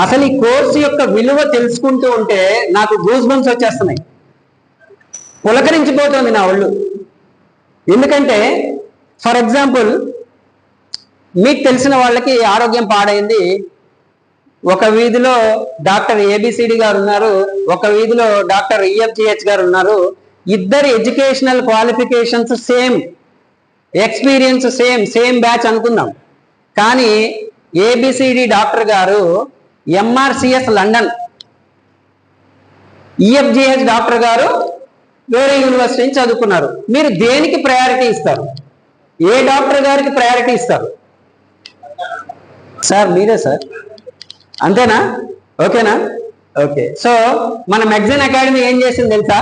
అసలు ఈ కోర్సు యొక్క విలువ తెలుసుకుంటూ ఉంటే నాకు గూస్ బంప్స్ వచ్చేస్తున్నాయి, పులకరించిపోతుంది నా ఒళ్ళు. ఎందుకంటే ఫర్ ఎగ్జాంపుల్, మీకు తెలిసిన వాళ్ళకి ఆరోగ్యం పాడైంది. ఒక వీధిలో డాక్టర్ ఏబిసిడి గారు ఉన్నారు, ఒక వీధిలో డాక్టర్ ఈఎఫ్జిహెచ్ గారు ఉన్నారు. ఇద్దరు educational qualifications same, experience same batch అనుకుందాం. కానీ ఏబిసిడి డాక్టర్ గారు ఎంఆర్సిఎస్ లండన్, ఈఎఫ్జిహెచ్ డాక్టర్ గారు వేరే యూనివర్సిటీ నుంచి చదువుకున్నారు. మీరు దేనికి ప్రయారిటీ ఇస్తారు? ఏ డాక్టర్ గారికి ప్రయారిటీ ఇస్తారు? సార్ మీరే సార్, అంతేనా? ఓకేనా? ఓకే. సో మన మెగ్జన్ అకాడమీ ఏం చేసింది తెలుసా?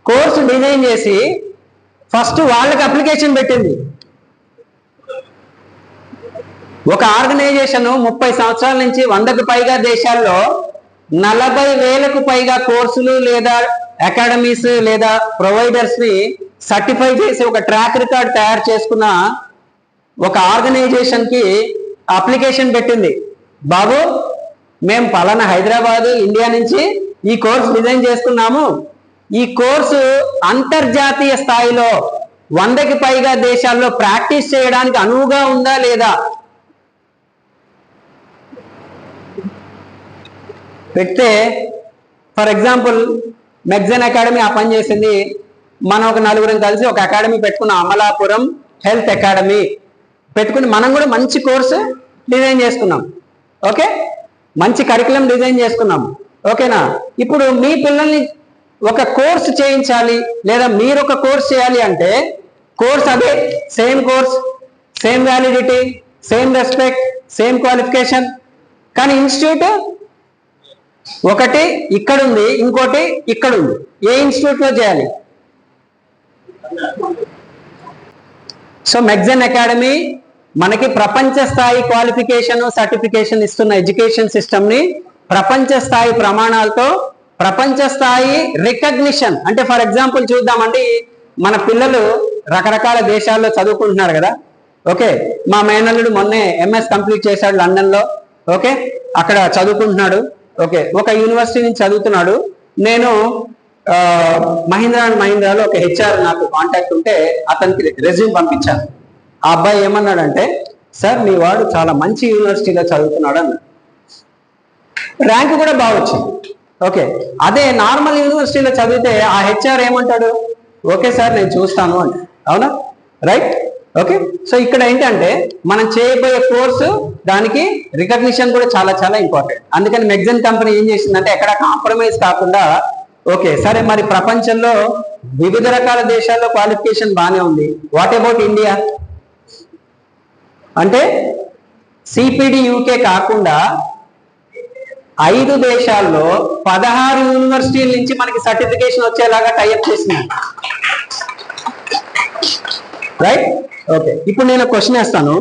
కోర్సు డిజైన్ చేసి ఫస్ట్ వాళ్ళకి అప్లికేషన్ పెట్టింది. ఒక ఆర్గనైజేషన్ 30 సంవత్సరాల నుంచి 100కు పైగా దేశాల్లో 40,000కు పైగా కోర్సులు లేదా అకాడమీస్ లేదా ప్రొవైడర్స్ ని సర్టిఫై చేసి ఒక ట్రాక్ రికార్డ్ తయారు చేసుకున్న ఒక ఆర్గనైజేషన్ కి అప్లికేషన్ పెట్టింది. బాబు, మేము పలానా హైదరాబాద్ ఇండియా నుంచి ఈ కోర్సు డిజైన్ చేసుకున్నాము. ఈ కోర్సు అంతర్జాతీయ స్థాయిలో 100కి పైగా దేశాల్లో ప్రాక్టీస్ చేయడానికి అనువుగా ఉందా లేదా పెడితే, ఫర్ ఎగ్జాంపుల్ మెగ్జన్ అకాడమీ ఆ పని చేసింది. మనం ఒక నలుగురం కలిసి ఒక అకాడమీ పెట్టుకున్నాం, అమలాపురం హెల్త్ అకాడమీ పెట్టుకుని మనం కూడా మంచి కోర్సు డిజైన్ చేసుకున్నాం. ఓకే, మంచి కరికులం డిజైన్ చేసుకున్నాం. ఓకేనా? ఇప్పుడు మీ పిల్లల్ని ఒక కోర్సు చేయించాలి లేదా మీరు ఒక కోర్స్ చేయాలి అంటే కోర్స్ అదే, same course, same validity, same respect, same qualification. కానీ ఇన్స్టిట్యూట్ ఒకటి ఇక్కడ ఉంది, ఇంకోటి ఇక్కడ ఉంది. ఏ ఇన్స్టిట్యూట్ లో చేయాలి? సో మెగ్జన్ అకాడమీ మనకి ప్రపంచ స్థాయి క్వాలిఫికేషన్ సర్టిఫికేషన్ ఇస్తున్న ఎడ్యుకేషన్ సిస్టమ్ ని ప్రపంచ స్థాయి ప్రమాణాలతో ప్రపంచ స్థాయి రికగ్నిషన్, అంటే ఫర్ ఎగ్జాంపుల్ చూద్దామండి, మన పిల్లలు రకరకాల దేశాల్లో చదువుకుంటున్నారు కదా. ఓకే, మా మేనల్లుడు మొన్నే ఎంఎస్ కంప్లీట్ చేశాడు లండన్ లో. ఓకే, అక్కడ చదువుకుంటున్నాడు. ఓకే, ఒక యూనివర్సిటీ నుంచి చదువుతున్నాడు. నేను మహీంద్రా అండ్ మహీంద్రాలో ఒక హెచ్ఆర్ నాకు కాంటాక్ట్ ఉంటే అతనికి రెజ్యూమ్ పంపించాను. ఆ అబ్బాయి ఏమన్నాడంటే, సార్ మీ వాడు చాలా మంచి యూనివర్సిటీలో చదువుతున్నాడు అన్నాడు. ర్యాంక్ కూడా బాగా వచ్చింది. ఓకే, అదే నార్మల్ యూనివర్సిటీలో చదివితే ఆ హెచ్ఆర్ ఏమంటాడు? ఓకే సార్ నేను చూస్తాను అంటే. అవునా? రైట్? ఓకే, సో ఇక్కడ ఏంటంటే మనం చేయబోయే కోర్సు దానికి రికగ్నిషన్ కూడా చాలా చాలా ఇంపార్టెంట్. అందుకని మెగ్జన్ కంపెనీ ఏం చేసిందంటే ఎక్కడ కాంప్రమైజ్ కాకుండా, ఓకే సరే మరి ప్రపంచంలో వివిధ రకాల దేశాల్లో క్వాలిఫికేషన్ బాగానే ఉంది, వాట్ అబౌట్ ఇండియా అంటే సిపిడి యూకే కాకుండా 5 దేశాల్లో 16 యూనివర్సిటీల నుంచి మనకి సర్టిఫికేషన్ వచ్చేలాగా టైప్ చేసింది. రైట్? ఓకే, ఇప్పుడు నేను క్వశ్చన్ వేస్తాను.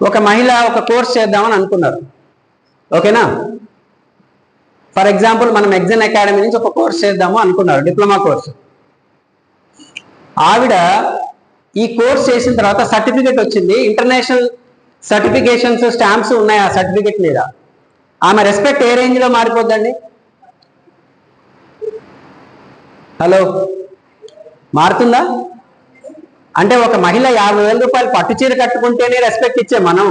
ఒక మహిళ ఒక కోర్స్ చేద్దామని అనుకున్నారు. ఓకేనా? ఫర్ ఎగ్జాంపుల్ మనం మెగ్జన్ అకాడమీ నుంచి ఒక కోర్స్ చేద్దాము అనుకున్నారు, డిప్లొమా కోర్సు. ఆవిడ ఈ కోర్స్ చేసిన తర్వాత సర్టిఫికేట్ వచ్చింది, ఇంటర్నేషనల్ సర్టిఫికేషన్స్ స్టాంప్స్ ఉన్నాయి ఆ సర్టిఫికేట్ మీద. ఆమె రెస్పెక్ట్ ఏ రేంజ్ లో మారిపోద్దండి? హలో, మారుతుందా? అంటే ఒక మహిళ 50,000 రూపాయలు పట్టు చీర కట్టుకుంటేనే రెస్పెక్ట్ ఇచ్చే మనం,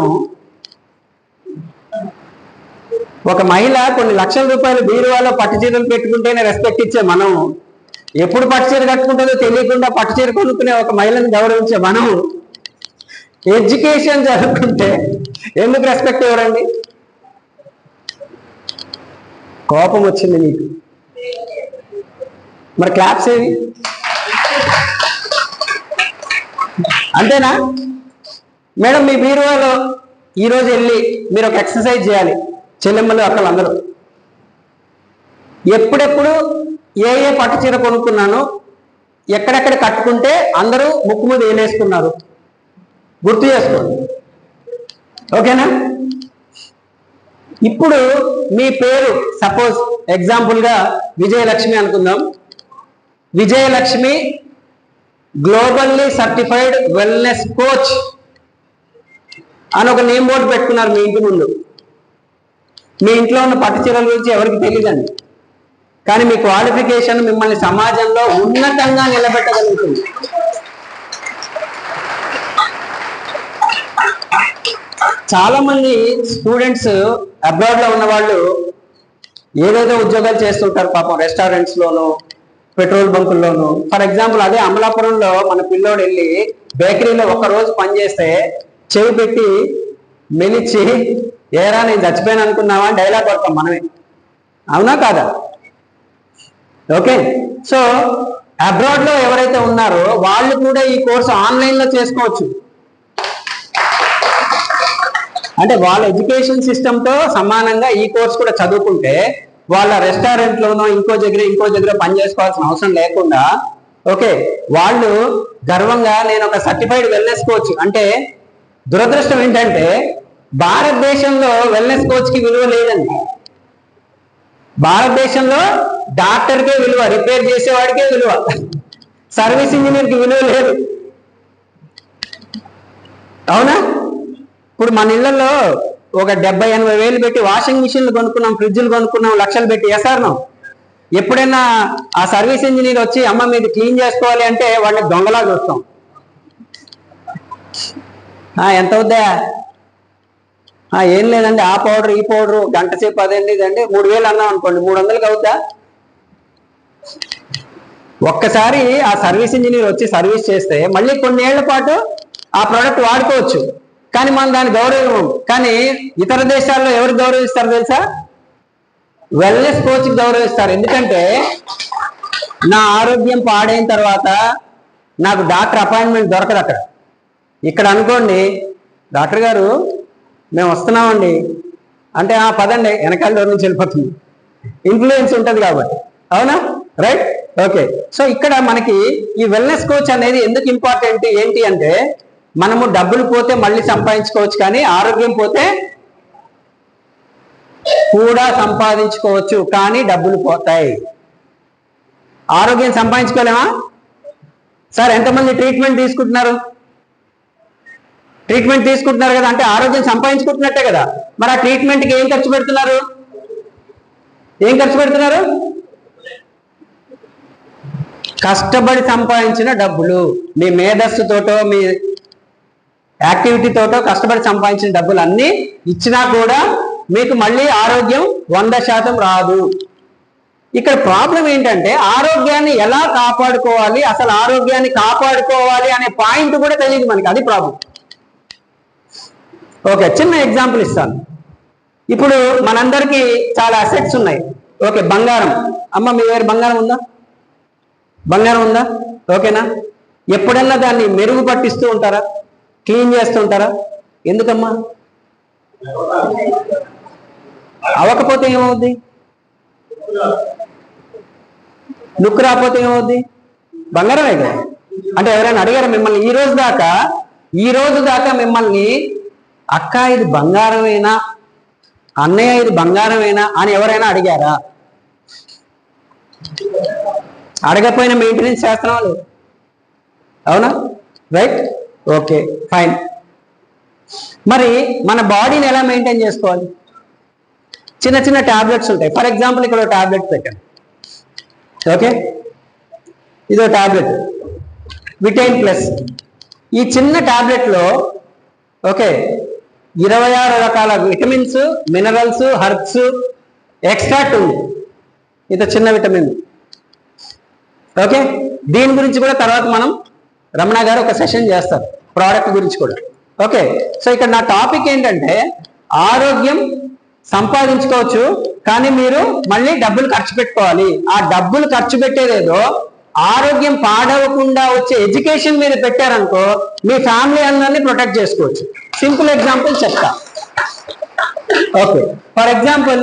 ఒక మహిళ కొన్ని లక్షల రూపాయలు బీరువాలో పట్టు చీరలు పెట్టుకుంటేనే రెస్పెక్ట్ ఇచ్చే మనం, ఎప్పుడు పట్టు చీర కట్టుకుంటుందో తెలియకుండా పట్టు చీర కొనుక్కునే ఒక మహిళని గౌరవించే మనం ఎడ్యుకేషన్ జరుగుతుంటే ఎందుకు రెస్పెక్ట్ ఇవ్వరండి? కోపం వచ్చింది మీకు, మరి క్లాప్స్ ఏవి? అంతేనా? మేడం మీ బీరువాలో ఈరోజు వెళ్ళి మీరు ఒక ఎక్సర్సైజ్ చేయాలి, చెల్లెమ్మలు అక్కలు అందరూ. ఎప్పుడెప్పుడు ఏ ఏ పట్టు చీర కొనుక్కున్నాను, ఎక్కడెక్కడ కట్టుకుంటే అందరూ ముక్కు మీద వేలేసుకున్నారు గుర్తు చేసుకోండి. ఓకేనా? ఇప్పుడు మీ పేరు సపోజ్ ఎగ్జాంపుల్ గా విజయలక్ష్మి అనుకుందాం. Vijayalakshmi globally certified wellness coach అని ఒక నేమ్ బోర్డు పెట్టుకున్నారు మీ ఇంటి ముందు. మీ ఇంట్లో ఉన్న పట్టు చీరల గురించి ఎవరికి తెలియదండి, కానీ మీ క్వాలిఫికేషన్ మిమ్మల్ని సమాజంలో ఉన్నతంగా నిలబెట్టగలుగుతుంది. చాలా మంది స్టూడెంట్స్ అబ్రాడ్ లో ఉన్న వాళ్ళు ఏదేదో ఉద్యోగాలు చేస్తుంటారు పాపం, రెస్టారెంట్స్ లోను పెట్రోల్ బంకుల్లోను. ఫర్ ఎగ్జాంపుల్ అదే అమలాపురంలో మన పిల్లోడు వెళ్ళి బేకరీలో ఒక్కరోజు పనిచేస్తే చెవి పెట్టి మెలిచి ఏరా నేను చచ్చిపోయాను అనుకున్నావా డైలాగ్ కొడతాం మనమే. అవునా కాదా? ఓకే, సో అబ్రాడ్ లో ఎవరైతే ఉన్నారో వాళ్ళు కూడా ఈ కోర్సు ఆన్లైన్ లో చేసుకోవచ్చు. అంటే వాళ్ళ ఎడ్యుకేషన్ సిస్టమ్ తో సమానంగా ఈ కోర్స్ కూడా చదువుకుంటే వాళ్ళ రెస్టారెంట్లోనో ఇంకో దగ్గర పని చేసుకోవాల్సిన అవసరం లేకుండా ఓకే వాళ్ళు గర్వంగా నేను ఒక సర్టిఫైడ్ వెల్నెస్ కోచ్ అంటే దురదృష్టం ఏంటంటే భారతదేశంలో వెల్నెస్ కోచ్ కి విలువ లేదండి. భారతదేశంలో డాక్టర్కే విలువ, రిపేర్ చేసేవాడికే విలువ, సర్వీస్ ఇంజనీర్కి విలువ లేదు. అవునా? ఇప్పుడు మన ఇళ్లలో ఒక 70-80 వేలు పెట్టి వాషింగ్ మిషన్లు కొనుక్కున్నాం, ఫ్రిడ్జ్లు కొనుక్కున్నాం, లక్షలు పెట్టి వేసారు. ఎప్పుడైనా ఆ సర్వీస్ ఇంజనీర్ వచ్చి అమ్మ మీది క్లీన్ చేసుకోవాలి అంటే వాడిని దొంగలా చూస్తాం. ఎంత అవుద్దా? ఏం లేదండి, ఆ పౌడర్ ఈ పౌడరు గంట సేపు అదండి ఇదండి 3000 అన్నాం అనుకోండి, 300కి అవుద్దా? ఒక్కసారి ఆ సర్వీస్ ఇంజనీర్ వచ్చి సర్వీస్ చేస్తే మళ్ళీ కొన్ని ఏళ్ల పాటు ఆ ప్రోడక్ట్ వాడుకోవచ్చు, కానీ మనం దాన్ని గౌరవం. కానీ ఇతర దేశాల్లో ఎవరు గౌరవిస్తారు తెలుసా? వెల్నెస్ కోచ్కి గౌరవిస్తారు. ఎందుకంటే నా ఆరోగ్యం పాడైన తర్వాత నాకు డాక్టర్ అపాయింట్మెంట్ దొరకదు అక్కడ. ఇక్కడ అనుకోండి, డాక్టర్ గారు మేము వస్తున్నామండి అంటే పదండి వెనకాల డోర్ నుంచి వెళ్ళిపోతుంది, ఇన్ఫ్లుయెన్స్ ఉంటుంది కాబట్టి. అవునా? రైట్? ఓకే. సో ఇక్కడ మనకి ఈ వెల్నెస్ కోచ్ అనేది ఎందుకు ఇంపార్టెంట్ ఏంటి అంటే మనము డబ్బులు పోతే మళ్ళీ సంపాదించుకోవచ్చు, కానీ ఆరోగ్యం పోతే కూడా సంపాదించుకోవచ్చు, కానీ డబ్బులు పోతాయి. ఆరోగ్యం సంపాదించుకోలేమా? సార్ ఎంతమంది ట్రీట్మెంట్ తీసుకుంటున్నారు? ట్రీట్మెంట్ తీసుకుంటున్నారు కదా, అంటే ఆరోగ్యం సంపాదించుకుంటున్నట్టే కదా. మరి ఆ ట్రీట్మెంట్కి ఏం ఖర్చు పెడుతున్నారు? ఏం ఖర్చు పెడుతున్నారు? కష్టపడి సంపాదించిన డబ్బులు. మీ మేధస్సుతోటో మీ యాక్టివిటీతోటో కష్టపడి సంపాదించిన డబ్బులు అన్నీ ఇచ్చినా కూడా మీకు మళ్ళీ ఆరోగ్యం 100% రాదు. ఇక్కడ ప్రాబ్లం ఏంటంటే ఆరోగ్యాన్ని ఎలా కాపాడుకోవాలి, అసలు ఆరోగ్యాన్ని కాపాడుకోవాలి అనే పాయింట్ కూడా తెలియదు మనకి. అది ప్రాబ్లం. ఓకే, చిన్న ఎగ్జాంపుల్ ఇస్తాను. ఇప్పుడు మనందరికీ చాలా అసెట్స్ ఉన్నాయి. ఓకే, బంగారం. అమ్మ మీ దగ్గర బంగారం ఉందా? బంగారం ఉందా? ఓకేనా? ఎప్పుడన్నా దాన్ని మెరుగుపట్టిస్తూ ఉంటారా? క్లీన్ చేస్తూ ఉంటారా? ఎందుకమ్మా? అవ్వకపోతే ఏమవుద్ది? లుక్ రాకపోతే ఏమవుద్ది? బంగారమే కదా. అంటే ఎవరైనా అడిగారా మిమ్మల్ని ఈ రోజు దాకా మిమ్మల్ని అక్క ఇది బంగారమేనా, అన్నయ్య ఇది బంగారమేనా అని ఎవరైనా అడిగారా? అడగపోయినా మెయింటెనెన్స్ చేస్తున్నాం లేదు. అవునా? రైట్? Okay, fine. మరి మన బాడీని ఎలా మెయింటైన్ చేసుకోవాలి? చిన్న చిన్న టాబ్లెట్స్ ఉంటాయి. ఫర్ ఎగ్జాంపుల్ ఇక్కడ ఒక టాబ్లెట్ పెట్టాను. ఓకే, ఇదో టాబ్లెట్ విటైన్ ప్లస్. ఈ చిన్న టాబ్లెట్లో ఓకే 26 రకాల విటమిన్స్, మినరల్స్, హెర్బ్స్, ఎక్స్ట్రాక్ట్ ఉంది. ఇది చిన్న విటమిన్. ఓకే, దీని గురించి కూడా తర్వాత మనం రమణ గారు ఒక సెషన్ చేస్తారు, ప్రోడక్ట్ గురించి కూడా. ఓకే, సో ఇక్కడ నా టాపిక్ ఏంటంటే ఆరోగ్యం సంపాదించుకోవచ్చు, కానీ మీరు మళ్ళీ డబ్బులు ఖర్చు పెట్టుకోవాలి. ఆ డబ్బులు ఖర్చు పెట్టేదేదో ఆరోగ్యం పాడవకుండా వచ్చే ఎడ్యుకేషన్ మీద పెట్టారనుకో మీ ఫ్యామిలీ అందరినీ ప్రొటెక్ట్ చేసుకోవచ్చు. సింపుల్ ఎగ్జాంపుల్ చెప్తా. ఓకే, ఫర్ ఎగ్జాంపుల్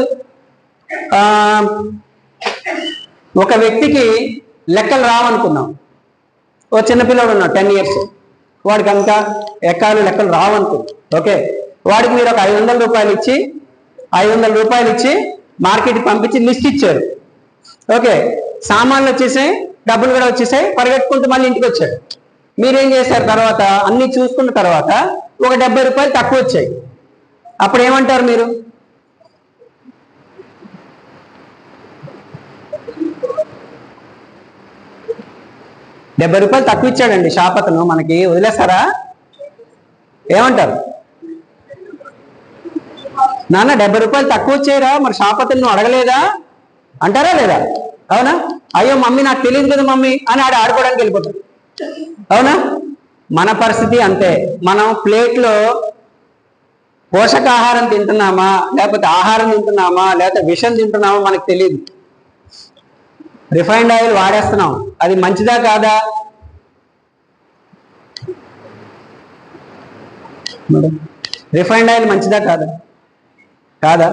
ఒక వ్యక్తికి లెక్కలు రావనుకున్నాం. ఓ చిన్నపిల్లడు ఉన్నాడు 10 years, వాడికి అంతా లెక్కలు రావనుకున్నాం. ఓకే, వాడికి మీరు ఒక 500 రూపాయలు ఇచ్చి మార్కెట్కి పంపించి లిస్ట్ ఇచ్చారు. ఓకే, సామాన్లు వచ్చేసాయి, డబ్బులు కూడా వచ్చేసాయి, పరిగెట్టుకుంటూ మళ్ళీ ఇంటికి వచ్చాడు. మీరేం చేశారు? తర్వాత అన్ని చూసుకున్న తర్వాత ఒక 70 రూపాయలు తక్కువ వచ్చాయి. అప్పుడు ఏమంటారు మీరు? ₹70 తక్కువ ఇచ్చాడండి షాప్ అతను, మనకి వదిలేస్తారా? ఏమంటారు? నాన్న 70 రూపాయలు తక్కువ వచ్చాయిరా, మరి షాప్ అతను నువ్వు అడగలేదా అంటారా లేదా? అవునా? అయ్యో మమ్మీ నాకు తెలియదు కదా మమ్మీ అని ఆడుకోవడానికి వెళ్ళిపోతాడు. అవునా? మన పరిస్థితి అంతే. మనం ప్లేట్లో పోషకాహారం తింటున్నామా, లేకపోతే ఆహారం తింటున్నామా, లేకపోతే విషం తింటున్నామా మనకు తెలియదు. రిఫైన్డ్ ఆయిల్ వాడేస్తున్నాం, అది మంచిదా కాదా? రిఫైన్డ్ ఆయిల్ మంచిదా కాదా? కాదా?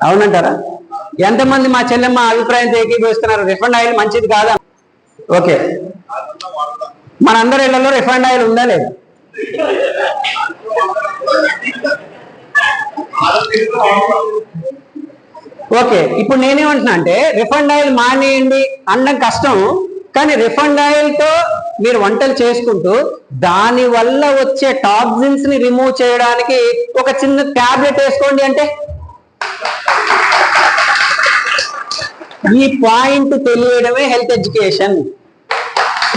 అవునంటారా? ఎంతమంది మా చెల్లెమ్మ అభిప్రాయంతో ఏకీభవిస్తున్నారు? రిఫైండ్ ఆయిల్ మంచిది కాదా? ఓకే, మనందరి ఇళ్లలో రిఫైండ్ ఆయిల్ ఉందా లేదా? ఓకే, ఇప్పుడు నేనేమంటున్నా అంటే రిఫైండ్ ఆయిల్ మానేయండి అనడం కష్టం, కానీ రిఫైండ్ ఆయిల్ తో మీరు వంటలు చేసుకుంటూ దాని వల్ల వచ్చే టాక్సిన్స్ ని రిమూవ్ చేయడానికి ఒక చిన్న టాబ్లెట్ వేసుకోండి అంటే, ఈ పాయింట్ తెలియడమే హెల్త్ ఎడ్యుకేషన్.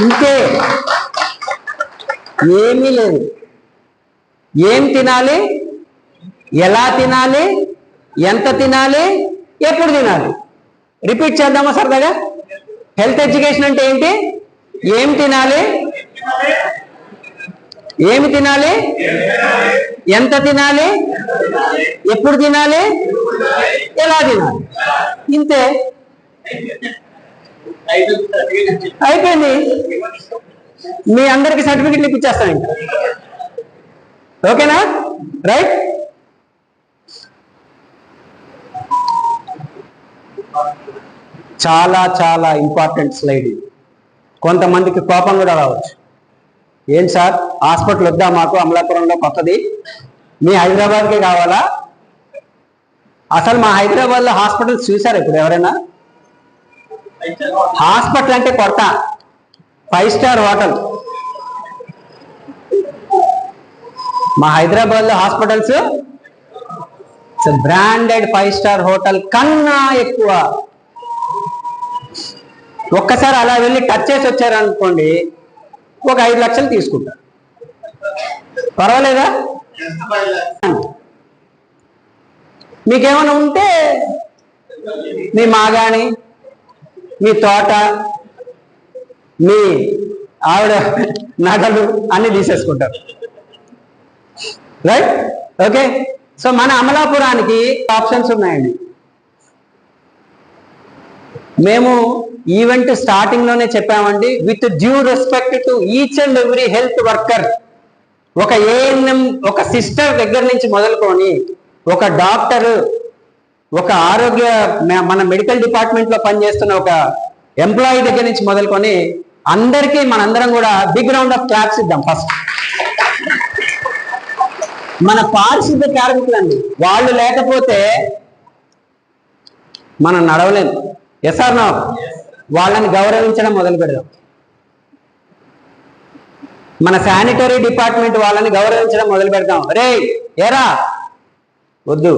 ఇంతే, ఏమీ లేదు. ఏం తినాలి, ఎలా తినాలి, ఎంత తినాలి, ఎప్పుడు తినాలి, రిపీట్ చేద్దామా సరదాగా? హెల్త్ ఎడ్యుకేషన్ అంటే ఏంటి? ఏం తినాలి, ఏమి తినాలి, ఎంత తినాలి, ఎప్పుడు తినాలి, ఎలా తినాలి. ఇంతే, అయిపోయింది. మీ అందరికి సర్టిఫికెట్లు ఇప్పించేస్తాను ఇంకా. ఓకేనా? రైట్. చాలా చాలా ఇంపార్టెంట్ స్లైడ్ ఇది. కొంతమందికి కోపం కూడా రావచ్చు. ఏంటి సార్, హాస్పిటల్ వద్దా మాకు? అమలాపురంలో కొత్తది, మీ హైదరాబాద్కే కావాలా? అసలు మా హైదరాబాద్లో హాస్పిటల్స్ చూసారు ఇప్పుడు ఎవరైనా? హాస్పిటల్ అంటే కొత్త 5 స్టార్ హోటల్. మా హైదరాబాద్లో హాస్పిటల్స్ బ్రాండెడ్ 5 స్టార్ హోటల్ కన్నా ఎక్కువ. ఒక్కసారి అలా వెళ్ళి టచ్ చేసి వచ్చారనుకోండి, ఒక 5 లక్షలు తీసుకుంటారు. పర్వాలేదా? మీకేమైనా ఉంటే మీ మాగాణి, మీ తోట, మీ ఆవిడ నగలు అన్ని తీసేసుకుంటారు. రైట్? ఓకే, సో మన అమలాపురానికి ఆప్షన్స్ ఉన్నాయండి. మేము ఈవెంట్ స్టార్టింగ్ లోనే చెప్పామండి, with due respect to each and every health worker. ఒక ఏఎన్ఎం, ఒక సిస్టర్ దగ్గర నుంచి మొదలుకొని ఒక డాక్టర్, ఒక ఆరోగ్య మన మెడికల్ డిపార్ట్మెంట్ లో పనిచేస్తున్న ఒక ఎంప్లాయీ దగ్గర నుంచి మొదలుకొని అందరికీ మనందరం కూడా బిగ్ రౌండ్ ఆఫ్ క్లాప్స్ ఇద్దాం. ఫస్ట్ మన పారిశుద్ధ కార్మికులండి, వాళ్ళు లేకపోతే మనం నడవలేము. Yes or no? వాళ్ళని గౌరవించడం మొదలు పెడదాం. మన శానిటరీ డిపార్ట్మెంట్ వాళ్ళని గౌరవించడం మొదలు పెడతాం. రే ఏరా, వద్దు,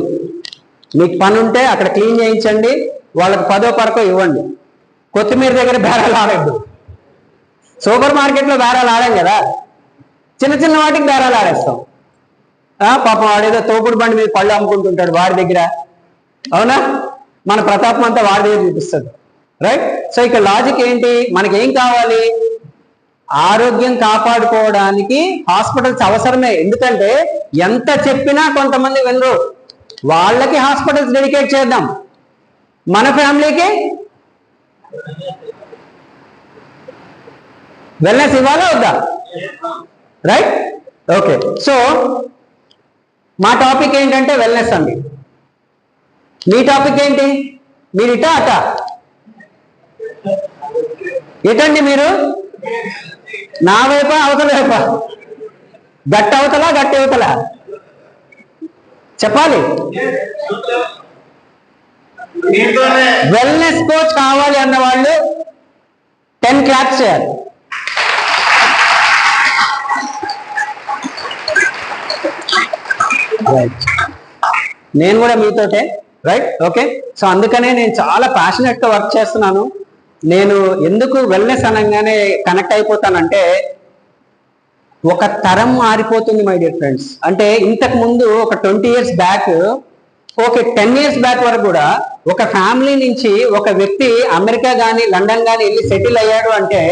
మీకు పని ఉంటే అక్కడ క్లీన్ చేయించండి, వాళ్ళకి 10వ 12వ ఇవ్వండి. కొత్తిమీర దగ్గర బేరాలు ఆడద్దు. సూపర్ మార్కెట్లో బేరాలు ఆడాం కదా, చిన్న చిన్న వాటికి బేరాలు ఆడేస్తాం. పాపం వాడేదో తోపుడు బండి మీద పళ్ళు అమ్ముకుంటుంటాడు, వాడి దగ్గర. అవునా? మన ప్రతాపం అంతా వాడి దగ్గర చూపిస్తుంది. రైట్? సో ఇక్కడ లాజిక్ ఏంటి? మనకి ఏం కావాలి? ఆరోగ్యం కాపాడుకోవడానికి హాస్పిటల్స్ అవసరమే. ఎందుకంటే ఎంత చెప్పినా కొంతమంది వినరు. వాళ్ళకి హాస్పిటల్స్ డెడికేట్ చేద్దాం. మన ఫ్యామిలీకి వెల్నెస్ ఇవ్వాలా వద్దా? రైట్? ఓకే, సో మా టాపిక్ ఏంటంటే వెల్నెస్ అండి. మీ టాపిక్ ఏంటి? మీరు ఇటా అటా? ఎటండి మీరు? నా వైపా అవతల వైపా? గట్టి అవతలా గట్టి అవతలా? చెప్పాలి. వెల్నెస్ కోచ్ కావాలి అన్న వాళ్ళు 10 క్లాప్స్ చేయాలి. నేను కూడా మీతోటే. రైట్? ఓకే, సో అందుకనే నేను చాలా ప్యాషనెట్ గా వర్క్ చేస్తున్నాను. నేను ఎందుకు వెల్నెస్ అనగానే కనెక్ట్ అయిపోతానంటే, ఒక తరం మారిపోతుంది మై డియర్ ఫ్రెండ్స్. అంటే ఇంతకు ముందు ఒక 20 years back, okay 10 years back వరకు కూడా ఒక ఫ్యామిలీ నుంచి ఒక వ్యక్తి అమెరికా కానీ లండన్ కానీ వెళ్ళి సెటిల్ అయ్యాడు అంటే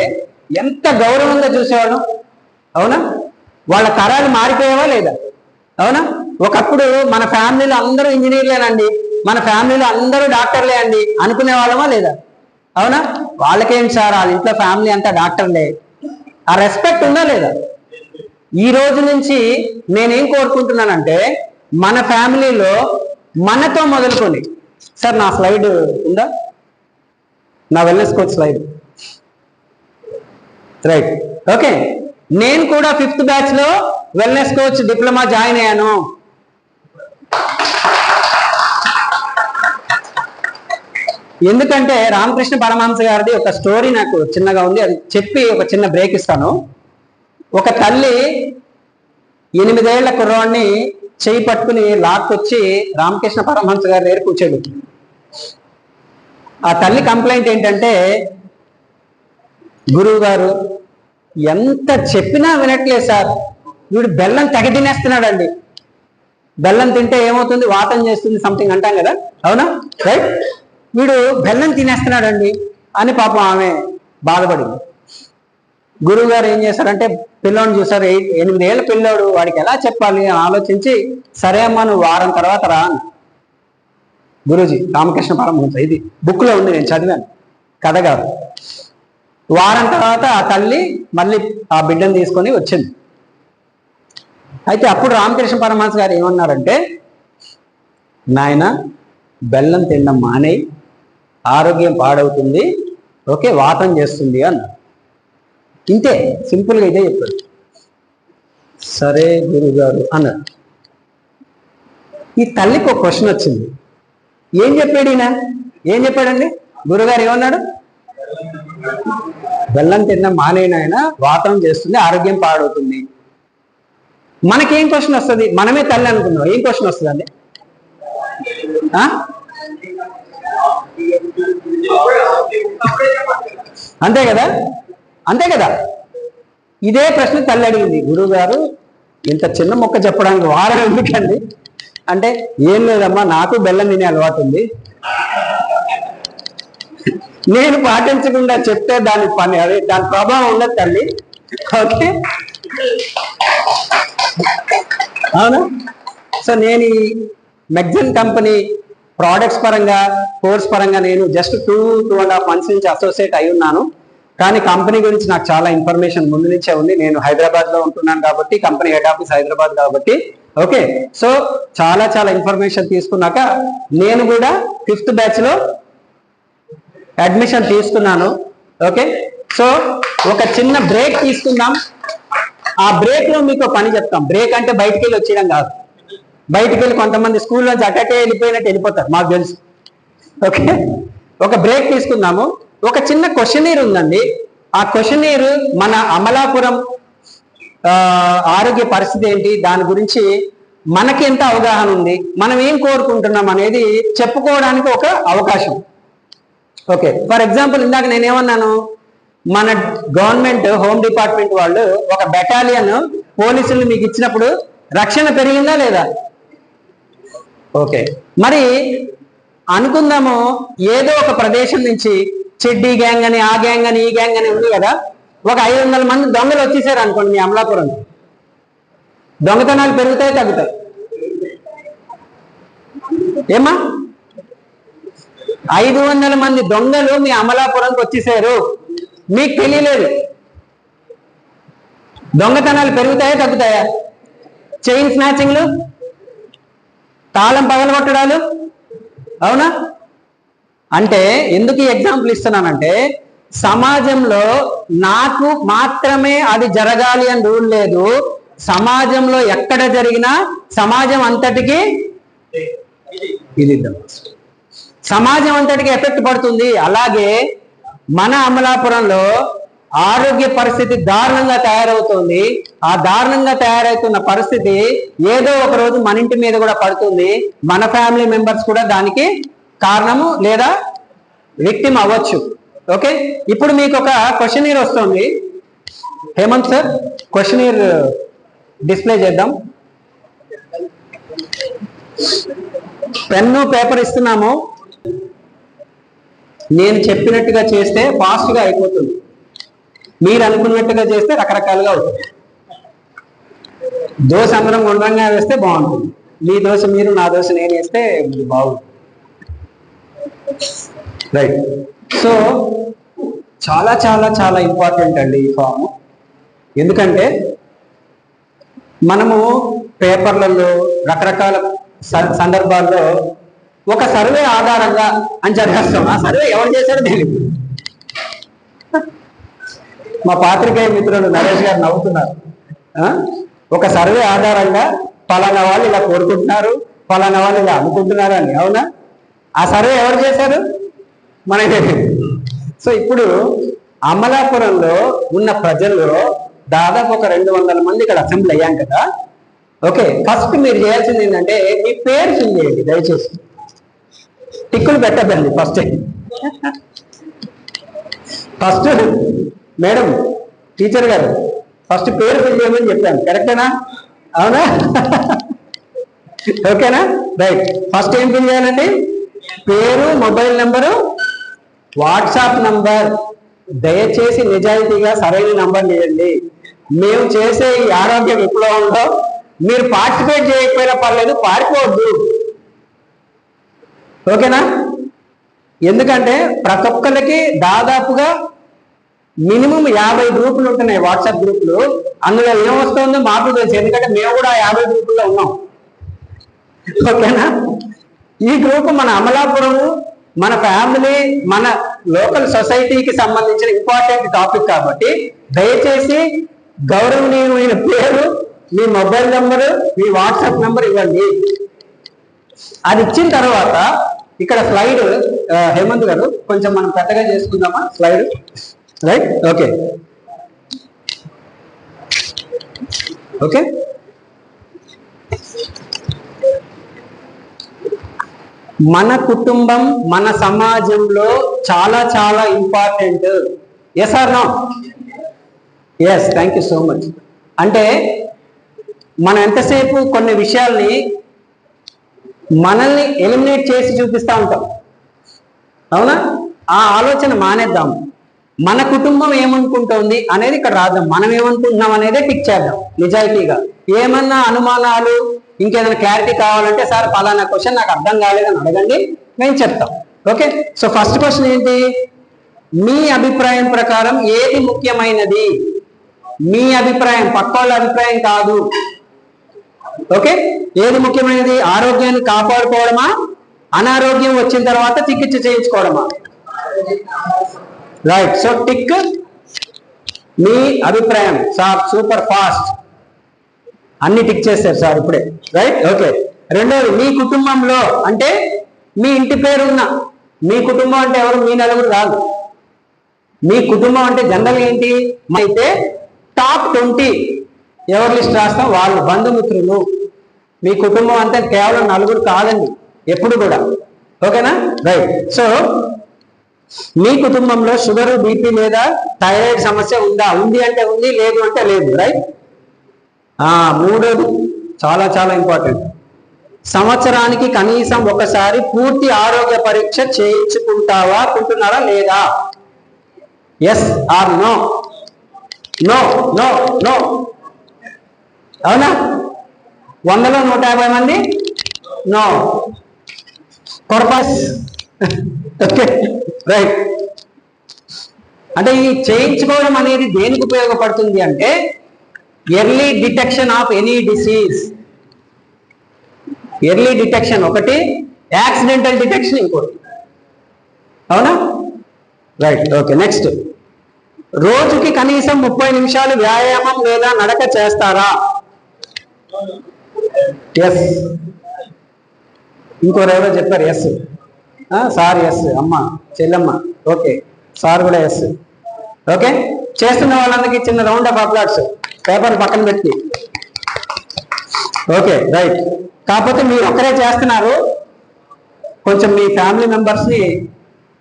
ఎంత గౌరవంగా చూసేవాడు. అవునా? వాళ్ళ తరాలు మారిపోయావా లేదా? అవునా? ఒకప్పుడు మన ఫ్యామిలీలో అందరూ ఇంజనీర్లేనండి, మన ఫ్యామిలీలో అందరూ డాక్టర్లే అండి అనుకునే వాళ్ళమా లేదా? అవునా? వాళ్ళకేంటి సార్, వాళ్ళ ఇంట్లో ఫ్యామిలీ అంతా డాక్టర్లే. ఆ రెస్పెక్ట్ ఉందా లేదా? ఈ రోజు నుంచి నేనేం కోరుకుంటున్నానంటే, మన ఫ్యామిలీలో మనతో మొదలుకొని సార్ నా స్లైడ్ ఉందా? నా wellness coach slide. Right, okay. నేను కూడా 5th బ్యాచ్ లో వెల్నెస్ కోచ్ డిప్లొమా జాయిన్ అయ్యాను. ఎందుకంటే రామకృష్ణ పరమహంస గారిది ఒక స్టోరీ నాకు చిన్నగా ఉంది, అది చెప్పి ఒక చిన్న బ్రేక్ ఇస్తాను. ఒక తల్లి 8 ఏళ్ల కుర్రాడిని చేయి పట్టుకుని లాక్కొచ్చి రామకృష్ణ పరమహంస గారి దగ్గర కూర్చోబెట్టి, ఆ తల్లి కంప్లైంట్ ఏంటంటే, గురువు గారు ఎంత చెప్పినా వినట్లేదు సార్, వీడు బెల్లం తెగ తినేస్తున్నాడండి. బెల్లం తింటే ఏమవుతుంది? వాతం చేస్తుంది, సంథింగ్ అంటాం కదా, అవునా? రైట్. వీడు బెల్లం తినేస్తున్నాడండి అని పాపం ఆమె బాధపడింది. గురువు గారు ఏం చేశారంటే, పిల్లోని చూసారు, 8 ఏళ్ల పిల్లోడు, వాడికి ఎలా చెప్పాలి అని ఆలోచించి, సరే అమ్మా నువ్వు వారం తర్వాత రా అని. గురూజీ రామకృష్ణ పరమహంస, ఇది బుక్ లో ఉంది, నేను చదివాను, కథ కాదు. వారం తర్వాత ఆ తల్లి మళ్ళీ ఆ బిడ్డను తీసుకొని వచ్చింది. అయితే అప్పుడు రామకృష్ణ పరమహంస గారు ఏమన్నారంటే, నాయన బెల్లం తినడం మానేయి, ఆరోగ్యం పాడవుతుంది, ఓకే, వాతం చేస్తుంది అన్నారు. ఇంతే, సింపుల్గా ఇదే చెప్పాడు. సరే గురువు గారు అన్నారు. ఈ తల్లికి ఒక క్వశ్చన్ వచ్చింది. ఏం చెప్పాడు ఈయన? ఏం చెప్పాడండి? గురుగారు ఏమన్నాడు? బెల్లం తినడం మానేనాయన, వాతం చేస్తుంది, ఆరోగ్యం పాడవుతుంది. మనకేం క్వశ్చన్ వస్తుంది? మనమే తల్లి అనుకున్నాం, ఏం క్వశ్చన్ వస్తుంది అండి? అంతే కదా, అంతే కదా. ఇదే ప్రశ్న తల్లి అడిగింది. గురువు గారు ఇంత చిన్న మొక్క చెప్పడానికి వారం ఎందుకండి అంటే, ఏం లేదమ్మా, నాకు బెల్లం తినే అలవాటు ఉంది, నేను పాటించకుండా చెప్తే దాని పని, అదే దాని ప్రభావం ఉండదు తల్లి, ఓకే, అవునా? సో నేను ఈ మెగ్జన్ కంపెనీ ప్రోడక్ట్స్ పరంగా, కోర్స్ పరంగా నేను జస్ట్ 2.5 months నుంచి అసోసియేట్ అయి ఉన్నాను. కానీ కంపెనీ గురించి నాకు చాలా ఇన్ఫర్మేషన్ ముందు నుంచే ఉంది. నేను హైదరాబాద్ లో ఉంటున్నాను కాబట్టి, కంపెనీ హెడ్ ఆఫీస్ హైదరాబాద్ కాబట్టి, ఓకే. సో చాలా చాలా ఇన్ఫర్మేషన్ తీసుకున్నాక నేను కూడా 5th బ్యాచ్ లో అడ్మిషన్ తీసుకున్నాను. ఓకే, సో ఒక చిన్న బ్రేక్ తీసుకుందాం. ఆ బ్రేక్ లో మీకు పని చెప్తాం. బ్రేక్ అంటే బయటికి వెళ్ళి వచ్చేయడం కాదు. బయటికి వెళ్ళి కొంతమంది స్కూల్లో అటటే వెళ్ళిపోయినట్టు వెళ్ళిపోతారు, మాకు తెలుసు. ఓకే, ఒక బ్రేక్ తీసుకుందాము. ఒక చిన్న క్వశ్చనీర్ ఉందండి. ఆ క్వశ్చనీర్ మన అమలాపురం ఆరోగ్య పరిస్థితి ఏంటి, దాని గురించి మనకి ఎంత అవగాహన ఉంది, మనం ఏం కోరుకుంటున్నాం అనేది చెప్పుకోవడానికి ఒక అవకాశం. ఓకే, ఫర్ ఎగ్జాంపుల్ ఇందాక నేనేమన్నాను, మన గవర్నమెంట్ హోమ్ డిపార్ట్మెంట్ వాళ్ళు ఒక బెటాలియన్ పోలీసులు మీకు ఇచ్చినప్పుడు రక్షణ పెరిగిందా లేదా? ఓకే, మరి అనుకుందాము, ఏదో ఒక ప్రదేశం నుంచి చెడ్డీ గ్యాంగ్ అని, ఆ గ్యాంగ్ అని, ఈ గ్యాంగ్ అని ఉంది కదా, ఒక 500 మంది దొంగలు వచ్చేసారు అనుకోండి మీ అమలాపురం. దొంగతనాలు పెరుగుతాయి తగ్గుతాయి? ఏమా? 500 మంది దొంగలు మీ అమలాపురంకి వచ్చేసారు, మీకు తెలియలేదు. దొంగతనాలు పెరుగుతాయా తగ్గుతాయా? చైన్ స్నాచింగ్లు, తాళం పగలగొట్టడాలు, అవునా? అంటే ఎందుకు ఈ ఎగ్జాంపుల్ ఇస్తున్నానంటే, సమాజంలో నాకు మాత్రమే అది జరగాలి అని రూల్ లేదు. సమాజంలో ఎక్కడ జరిగినా సమాజం అంతటికి ఇది సమాజం అంతటికి ఎఫెక్ట్ పడుతుంది. అలాగే మన అమలాపురంలో ఆరోగ్య పరిస్థితి దారుణంగా తయారవుతుంది. ఆ దారుణంగా తయారవుతున్న పరిస్థితి ఏదో ఒక రోజు మన ఇంటి మీద కూడా పడుతుంది. మన ఫ్యామిలీ మెంబర్స్ కూడా దానికి కారణము లేదా విక్టిమ్ అవ్వచ్చు. ఓకే, ఇప్పుడు మీకు ఒక క్వశ్చనీర్ వస్తుంది. హేమంత్ సార్, క్వశ్చనీర్ డిస్ప్లే చేద్దాం. పెన్ను పేపర్ ఇస్తున్నాము. నేను చెప్పినట్టుగా చేస్తే ఫాస్ట్గా అయిపోతుంది, మీరు అనుకున్నట్టుగా చేస్తే రకరకాలుగా అవుతుంది. దోశ అందరం గుండ్రంగా వేస్తే బాగుంటుంది, మీ దోశ మీరు, నా దోశ నేను వేస్తే బాగుంటుంది. రైట్, సో చాలా చాలా చాలా ఇంపార్టెంట్ అండి ఈ ఫామ్. ఎందుకంటే మనము పేపర్లలో రకరకాల సందర్భాల్లో ఒక సర్వే ఆధారంగా అని చదివేస్తాం. ఆ సర్వే ఎవరు చేశారో తెలియదు. మా పాత్రికేయ మిత్రులు నరేష్ గారు నవ్వుతున్నారు. ఒక సర్వే ఆధారంగా పలానా వాళ్ళు ఇలా కోరుకుంటున్నారు, పలానా వాళ్ళు ఇలా అనుకుంటున్నారు అని. అవునా? ఆ సర్వే ఎవరు చేశారు? మనకి తెలియదు. సో ఇప్పుడు అమలాపురంలో ఉన్న ప్రజల్లో దాదాపు ఒక 200 మంది ఇక్కడ అసెంబ్లీ అయ్యాం కదా. ఓకే, ఫస్ట్ మీరు చేయాల్సింది ఏంటంటే మీ పేరు ఫిల్ చేయండి దయచేసి. టిక్కులు పెట్టద్దండి ఫస్ట్ మేడం, టీచర్ గారు ఫస్ట్ పేరు ఫిల్ చేయమని చెప్పాను. కరెక్టేనా? అవునా? ఓకేనా? రైట్. ఫస్ట్ ఏం ఫిల్ చేయాలండి? పేరు, మొబైల్ నెంబరు, వాట్సాప్ నంబర్. దయచేసి నిజాయితీగా సరైన నంబర్ చేయండి. మేము చేసే ఈ ఆరోగ్య విప్లవంలో మీరు పార్టిసిపేట్ చేయకపోయినా పర్లేదు, పారిపోవద్దు. ఓకేనా? ఎందుకంటే ప్రతి ఒక్కరికి దాదాపుగా మినిమం 50 గ్రూపులు ఉంటున్నాయి, వాట్సాప్ గ్రూపులు. అందులో ఏమొస్తుందో మాకు తెలుసు, ఎందుకంటే మేము కూడా 50 గ్రూపుల్లో ఉన్నాం. ఓకేనా? ఈ గ్రూప్ మన అమలాపురము, మన ఫ్యామిలీ, మన లోకల్ సొసైటీకి సంబంధించిన ఇంపార్టెంట్ టాపిక్ కాబట్టి దయచేసి గౌరవనీయమైన పేరు, మీ మొబైల్ నెంబరు, మీ వాట్సాప్ నెంబర్ ఇవ్వండి. అది ఇచ్చిన తర్వాత ఇక్కడ స్లైడ్, హేమంత్ గారు కొంచెం మనం పెద్దగా చేసుకుందామా స్లైడ్? రైట్. ఓకే ఓకే మన కుటుంబం మన సమాజంలో చాలా చాలా important. Yes or no? Yes, thank you so much. అంటే మనం ఎంతసేపు కొన్ని విషయాల్ని మనల్ని ఎలిమినేట్ చేసి చూపిస్తూ ఉంటాం. అవునా? ఆ ఆలోచన మానేద్దాం. మన కుటుంబం ఏమనుకుంటోంది అనేది ఇక్కడ రాద్దాం. మనం ఏమనుకుంటున్నాం అనేదే టిక్ చేద్దాం నిజాయితీగా. ఏమన్నా అనుమానాలు, ఇంకేదైనా క్లారిటీ కావాలంటే సార్ పలానా క్వశ్చన్ నాకు అర్థం కాలేదని అడగండి, మేము చెప్తాం. ఓకే, సో ఫస్ట్ క్వశ్చన్ ఏంటి? మీ అభిప్రాయం ప్రకారం ఏది ముఖ్యమైనది? మీ అభిప్రాయం, పక్క వాళ్ళ అభిప్రాయం కాదు. ఓకే, ఏది ముఖ్యమైనది? ఆరోగ్యాన్ని కాపాడుకోవడమా, అనారోగ్యం వచ్చిన తర్వాత చికిత్స చేయించుకోవడమా? రైట్. సో టిక్ మీ అభిప్రాయం. సార్ సూపర్ ఫాస్ట్, అన్ని టిక్ చేస్తారు సార్ ఇప్పుడే. రైట్. ఓకే. రెండోది, మీ కుటుంబంలో అంటే మీ ఇంటి పేరున్న మీ కుటుంబం అంటే ఎవరు? మీ నలుగురు కాదు. మీ కుటుంబం అంటే జనరల్ ఏంటి? అయితే టాప్ 20 ఎవరి లిస్ట్ రాస్తాం? వాళ్ళు బంధుమిత్రులు. మీ కుటుంబం అంటే కేవలం నలుగురు కాదండి ఎప్పుడు కూడా. ఓకేనా? రైట్. సో మీ కుటుంబంలో షుగర్, బీపీ లేదా థైరాయిడ్ సమస్య ఉందా? ఉంది అంటే ఉంది, లేదు అంటే లేదు. రైట్. మూడోది చాలా చాలా ఇంపార్టెంట్, సంవత్సరానికి కనీసం ఒకసారి పూర్తి ఆరోగ్య పరీక్ష చేయించుకుంటావా, కుంటున్నారా లేదా? Yes or no? No no no. అవునా? 100లో 150 మంది నో. పర్పస్. Okay, right. అంటే ఈ చేయించుకోవడం అనేది దేనికి ఉపయోగపడుతుంది అంటే early detection of any disease. Early detection ఒకటి, యాక్సిడెంటల్ డిటెక్షన్ ఇంకోటి. అవునా? రైట్. ఓకే. నెక్స్ట్, రోజుకి కనీసం 30 నిమిషాలు వ్యాయామం లేదా నడక చేస్తారా? ఎస్. ఇంకోరెవరో చెప్పారు ఎస్. సార్ ఎస్, అమ్మ, చెల్లమ్మ ఓకే, సార్ కూడా ఎస్. ఓకే, చేస్తున్న వాళ్ళందరికీ చిన్న రౌండ్ ఆఫ్ అప్లాడ్స్, పేపర్ పక్కన పెట్టి. Okay, right. కాకపోతే మీరు ఒక్కరే చేస్తున్నారు, కొంచెం మీ ఫ్యామిలీ మెంబర్స్ని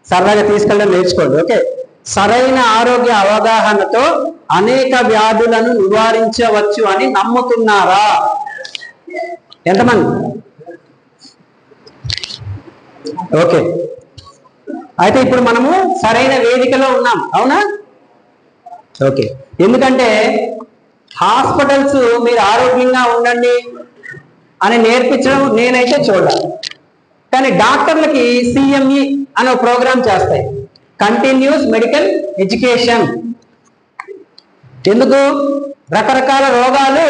సరదాగా తీసుకెళ్ళడం నేర్చుకోండి. ఓకే, సరైన ఆరోగ్య అవగాహనతో అనేక వ్యాధులను నివారించవచ్చు అని నమ్ముతున్నారా? ఎంతమంది? ఓకే, అయితే ఇప్పుడు మనము సరైన వేదికలో ఉన్నాం. అవునా? ఓకే, ఎందుకంటే హాస్పిటల్స్ మీరు ఆరోగ్యంగా ఉండండి అని నేర్పించడం నేనైతే చూడాలి, కానీ డాక్టర్లకి CME అనే ప్రోగ్రామ్ చేస్తాయి, కంటిన్యూస్ మెడికల్ ఎడ్యుకేషన్. ఎందుకు? రకరకాల రోగాలు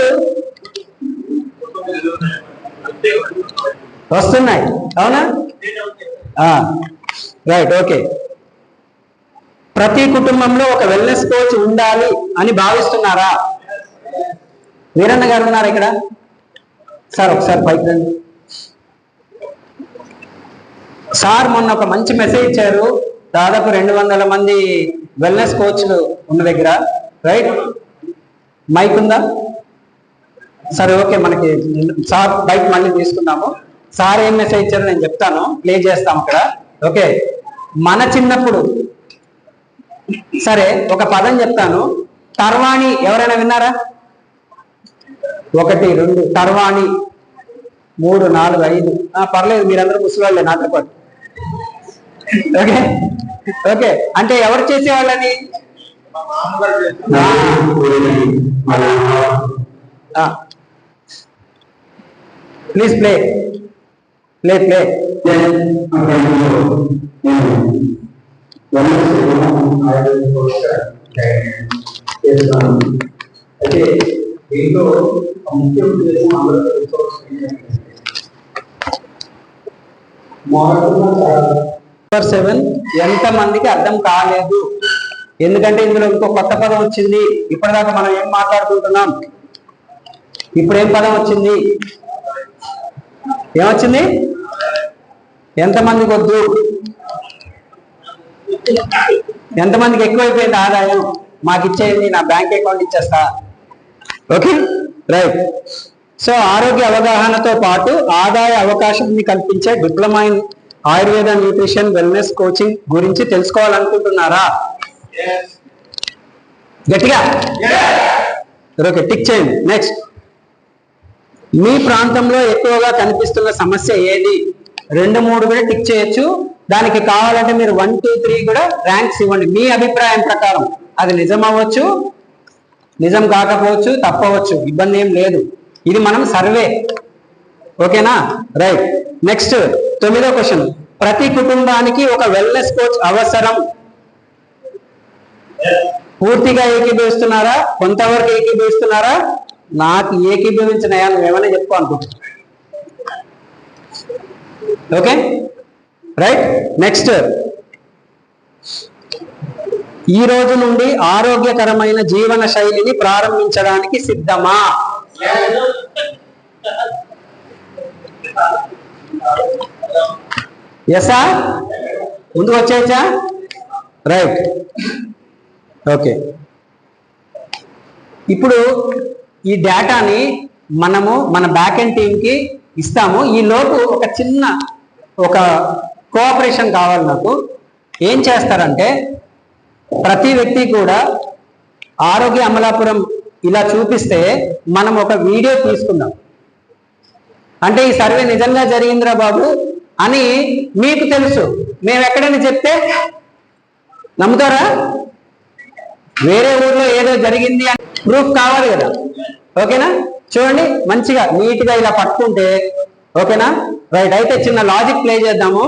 వస్తున్నాయి. అవునా? Right, okay. ప్రతి కుటుంబంలో ఒక వెల్నెస్ కోచ్ ఉండాలి అని భావిస్తున్నారా? వీరన్న గారు ఉన్నారు ఇక్కడ. సార్ ఒకసారి పైకి రండి. సార్ మొన్న ఒక మంచి మెసేజ్ ఇచ్చారు. దాదాపు 200 మంది వెల్నెస్ కోచ్లు ఉన్న దగ్గర, రైట్? మైక్ ఉందా? సరే, ఓకే. మనకి సార్ బైక్ మళ్ళీ తీసుకున్నాము. సార్ ఏం మెసేజ్ ఇచ్చారో నేను చెప్తాను, ప్లే చేస్తాం అక్కడ. ఓకే, మన చిన్నప్పుడు, సరే ఒక పదం చెప్తాను. తర్వాణి ఎవరైనా విన్నారా? 1 2 తర్వాణి, 3 4 5. పర్లేదు, మీరందరూ ముసలివాళ్ళే నాతో పాటు. ఓకే ఓకే, అంటే ఎవరు చేసేవాళ్ళని? Please play play play. అయితే దీంట్లో ముఖ్య ఉద్దేశం నెంబర్ 7 ఎంత మందికి అర్థం కాలేదు? ఎందుకంటే ఇందులో ఇంకో కొత్త పదం వచ్చింది. ఇప్పటిదాకా మనం ఏం మాట్లాడుకుంటున్నాం, ఇప్పుడు ఏం పదం వచ్చింది? ఏమొచ్చింది? ఎంతమందికి వద్దు? ఎంతమందికి ఎక్కువైపోయింది ఆదాయం? మాకు ఇచ్చేయండి, నా బ్యాంక్ అకౌంట్ ఇచ్చేస్తా. Okay, right. సో ఆరోగ్య అవగాహనతో పాటు ఆదాయ అవకాశాన్ని కల్పించే diploma in Ayurveda nutrition wellness coaching గురించి తెలుసుకోవాలనుకుంటున్నారా? గట్టిగా ఓకే, టిక్ చేయండి. నెక్స్ట్, మీ ప్రాంతంలో ఎక్కువగా కనిపిస్తున్న సమస్య ఏది? 2 3 కూడా టిక్ చేయొచ్చు. దానికి కావాలంటే మీరు 1 2 3 కూడా ర్యాంక్స్ ఇవ్వండి. మీ అభిప్రాయం ప్రకారం అది నిజం అవ్వచ్చు, నిజం కాకపోవచ్చు, తప్పవచ్చు, ఇబ్బంది ఏం లేదు. ఇది మనం సర్వే. ఓకేనా? రైట్. నెక్స్ట్ 9వ క్వశ్చన్, ప్రతి కుటుంబానికి ఒక వెల్నెస్ కోచ్ అవసరం. పూర్తిగా ఏకీభవిస్తున్నారా? కొంతవరకు ఏకీభవిస్తున్నారా? నాకు ఏకీభవించినయా, నువ్వేమైనా చెప్పు అనుకుంటున్నా. Okay, right. నెక్స్ట్, ఈ రోజు నుండి ఆరోగ్యకరమైన జీవన శైలిని ప్రారంభించడానికి సిద్ధమా? ఎసా? ముందుకు వచ్చేయచ్చా? Right, okay. ఇప్పుడు ఈ డేటాని మనము మన బ్యాక్ ఎండ్ టీంకి ఇస్తాము. ఈ లోపు ఒక చిన్న కోఆపరేషన్ కావాలి నాకు. ఏం చేస్తారంటే, ప్రతి వ్యక్తి కూడా ఆరోగ్య అమలాపురం ఇలా చూపిస్తే మనం ఒక వీడియో తీసుకుందాం. అంటే ఈ సర్వే నిజంగా జరిగిందిరా బాబు అని మీకు తెలుసు. మేము ఎక్కడైనా చెప్తే నమ్ముతారా? వేరే ఊర్లో ఏదో జరిగింది అని ప్రూఫ్ కావాలి కదా. ఓకేనా? చూడండి, మంచిగా నీట్గా ఇలా పట్టుకుంటే. ఓకేనా? రైట్. అయితే చిన్న లాజిక్ ప్లే చేద్దాము.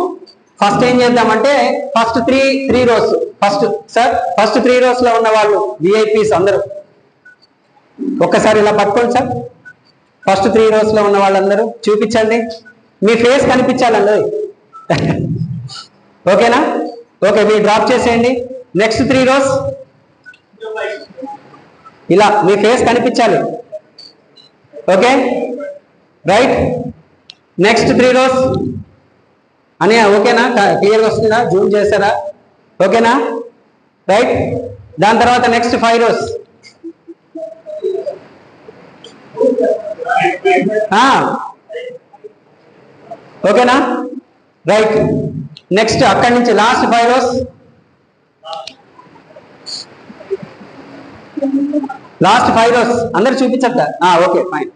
ఫస్ట్ ఏం చేద్దామంటే, first three rows, first 3 rows లో ఉన్న వాళ్ళు విఐపీస్ అందరూ ఒక్కసారి ఇలా పట్టుకోండి సార్. ఫస్ట్ 3 rows లో ఉన్న వాళ్ళందరూ చూపించండి, మీ ఫేస్ కనిపించాలండి. ఓకేనా? ఓకే, మీరు డ్రాప్ చేసేయండి. నెక్స్ట్ 3 rows ఇలా మీ ఫేస్ కనిపించాలి. Okay, right. నెక్స్ట్ 3 rows అని ఓకేనా? క్లియర్గా వస్తుందా? జూమ్ చేస్తారా? ఓకేనా? రైట్. దాని తర్వాత నెక్స్ట్ 5 rows. ఓకేనా? రైట్. నెక్స్ట్ అక్కడి నుంచి లాస్ట్ 5 rows. లాస్ట్ 5 rows అందరు చూపించద్దా? Okay, fine.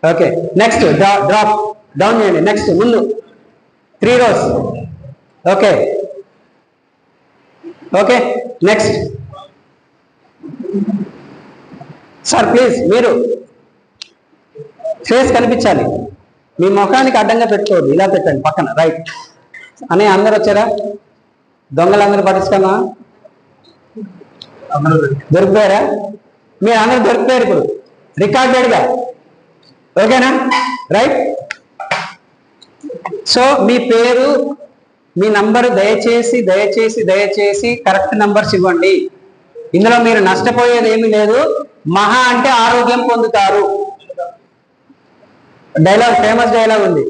Okay, next drop down చేయండి. నెక్స్ట్ ముందు 3 rows. Okay okay, next sir please మీరు ఫేస్ కనిపించాలి, మీ ముఖానికి అడ్డంగా పెట్టుకోవద్దు, ఇలా పెట్టండి పక్కన. రైట్. అని అందరు వచ్చారా? దొంగలందరూ పట్టించుకున్నా దొరికిపోయారా? మీరు అందరూ దొరికిపోయారు ఇప్పుడు రికార్డెడ్గా. ఓకేనా? రైట్. సో మీ పేరు, మీ నంబరు దయచేసి దయచేసి దయచేసి కరెక్ట్ నంబర్స్ ఇవ్వండి. ఇందులో మీరు నష్టపోయేది ఏమీ లేదు. మహా అంటే ఆరోగ్యం పొందుతారు. డైలాగ్, ఫేమస్ డైలాగ్ ఉంది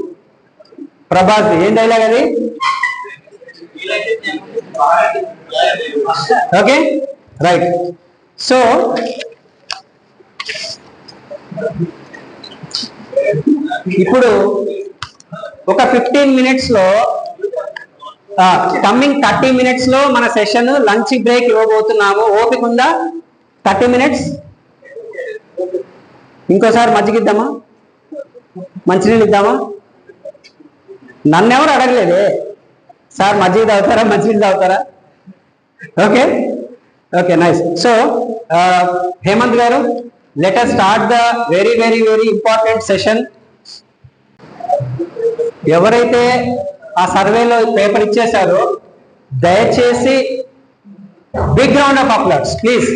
ప్రభాస్. ఏం డైలాగ్ అది? Okay, right. సో ఇప్పుడు ఒక 15 minutes లో, కమింగ్ 30 minutes లో మన సెషన్ లంచ్ బ్రేక్ ఇవ్వబోతున్నాము. ఓపిక ఉందా? 30 minutes. ఇంకోసారి మజ్జిగ ఇద్దామా? మంచినీళ్ళు ఇద్దామా? నన్ను ఎవరు అడగలేదే సార్ మజ్జిగ తాగుతారా, మంచినీళ్ళు తాగుతారా? Okay okay, nice. So Hemanth గారు, let us start the very very very important session. ఎవరైతే ఆ సర్వేలో పేపర్ ఇచ్చేశారో దయచేసి big round of applause please.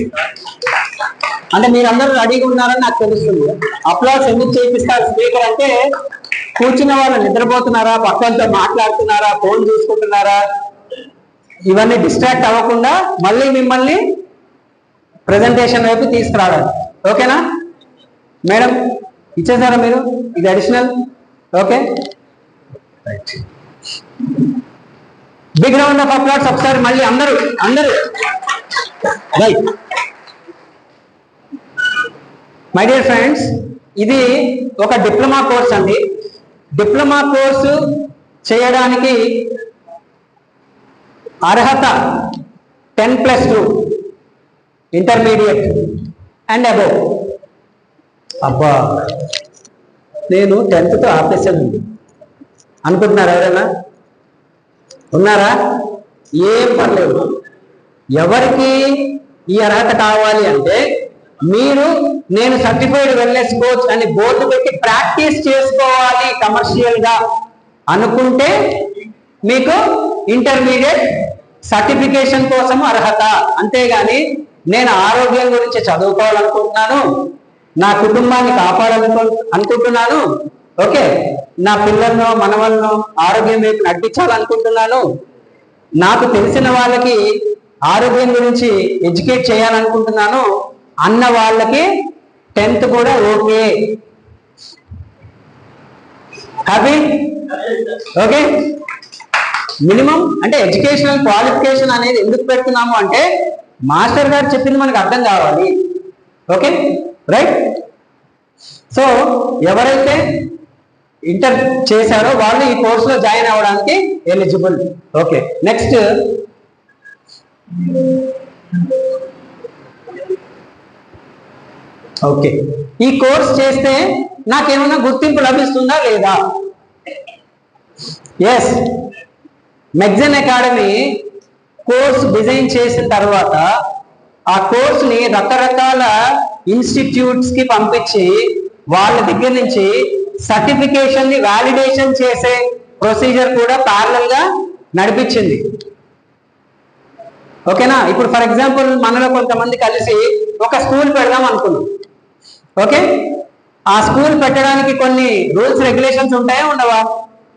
అంటే మీరందరూ రెడీగా ఉన్నారని నాకు తెలుస్తుంది. అప్లాడ్స్ ఎందుకు చేపిస్తారు స్పీకర్ అంటే, కూర్చున్న వాళ్ళు నిద్రపోతున్నారా, పక్కనతో మాట్లాడుతున్నారా, ఫోన్ చూసుకుంటున్నారా, ఇవన్నీ డిస్ట్రాక్ట్ అవ్వకుండా మళ్ళీ మిమ్మల్ని ప్రెజెంటేషన్ వైపు తీసుకురావాలి. ఓకేనా మేడం? ఇచ్చేసారా మీరు? ఇది additional. Okay, big round of applause ఒకసారి మళ్ళీ అందరూ అందరూ. రైట్ మై డియర్ ఫ్రెండ్స్, ఇది ఒక డిప్లొమా కోర్స్ అండి. డిప్లొమా కోర్సు చేయడానికి అర్హత 10+2 ఇంటర్మీడియట్ అండ్ అబోవ్. అబ్బా, నేను 10th ఆపేసాను అనుకుంటున్నారా? ఎవరైనా ఉన్నారా? ఏం పర్లేదు. ఎవరికి ఈ అర్హత కావాలి అంటే, మీరు నేను సర్టిఫైడ్ వెల్నెస్ కోచ్ అని బోర్డు పెట్టి ప్రాక్టీస్ చేసుకోవాలి కమర్షియల్ గా అనుకుంటే మీకు ఇంటర్మీడియట్ సర్టిఫికేషన్ కోసం అర్హత. అంతేగాని నేను ఆరోగ్యం గురించి చదువుకోవాలనుకుంటున్నాను, నా కుటుంబాన్ని అనుకుంటున్నాను, ఓకే, నా పిల్లలను మనవలను ఆరోగ్యం వైపు నడిపించాలనుకుంటున్నాను, నాకు తెలిసిన వాళ్ళకి ఆరోగ్యం గురించి ఎడ్యుకేట్ చేయాలనుకుంటున్నాను అన్న వాళ్ళకి 10th కూడా ఓకే. హ్యాపీ? ఓకే. మినిమం అంటే ఎడ్యుకేషనల్ క్వాలిఫికేషన్ అనేది ఎందుకు పెడుతున్నాము అంటే, మాస్టర్ గారు చెప్పింది మనకు అర్థం కావాలి. Okay, right. సో ఎవరైతే ఇంటర్ చేశారో వాళ్ళు ఈ కోర్సులో జాయిన్ అవ్వడానికి ఎలిజిబుల్. ఓకే, నెక్స్ట్ ఓకే, ఈ కోర్స్ చేస్తే నాకేమన్నా గుర్తింపు లభిస్తుందా లేదా? ఎస్, మెగ్జెన్ అకాడమీ కోర్స్ డిజైన్ చేసిన తర్వాత ఆ కోర్సుని రకరకాల ఇన్స్టిట్యూట్స్ కి పంపించి వాళ్ళ దగ్గర నుంచి సర్టిఫికేషన్ ని వాలిడేషన్ చేసే ప్రొసీజర్ కూడా ప్యారలల్ గా నడిపించింది. ఓకేనా? ఇప్పుడు ఫర్ ఎగ్జాంపుల్ మనలో కొంతమంది కలిసి ఒక స్కూల్ పెడదాం అనుకున్నాం. ఓకే, ఆ స్కూల్ పెట్టడానికి కొన్ని రూల్స్ రెగ్యులేషన్స్ ఉంటాయా ఉండవా?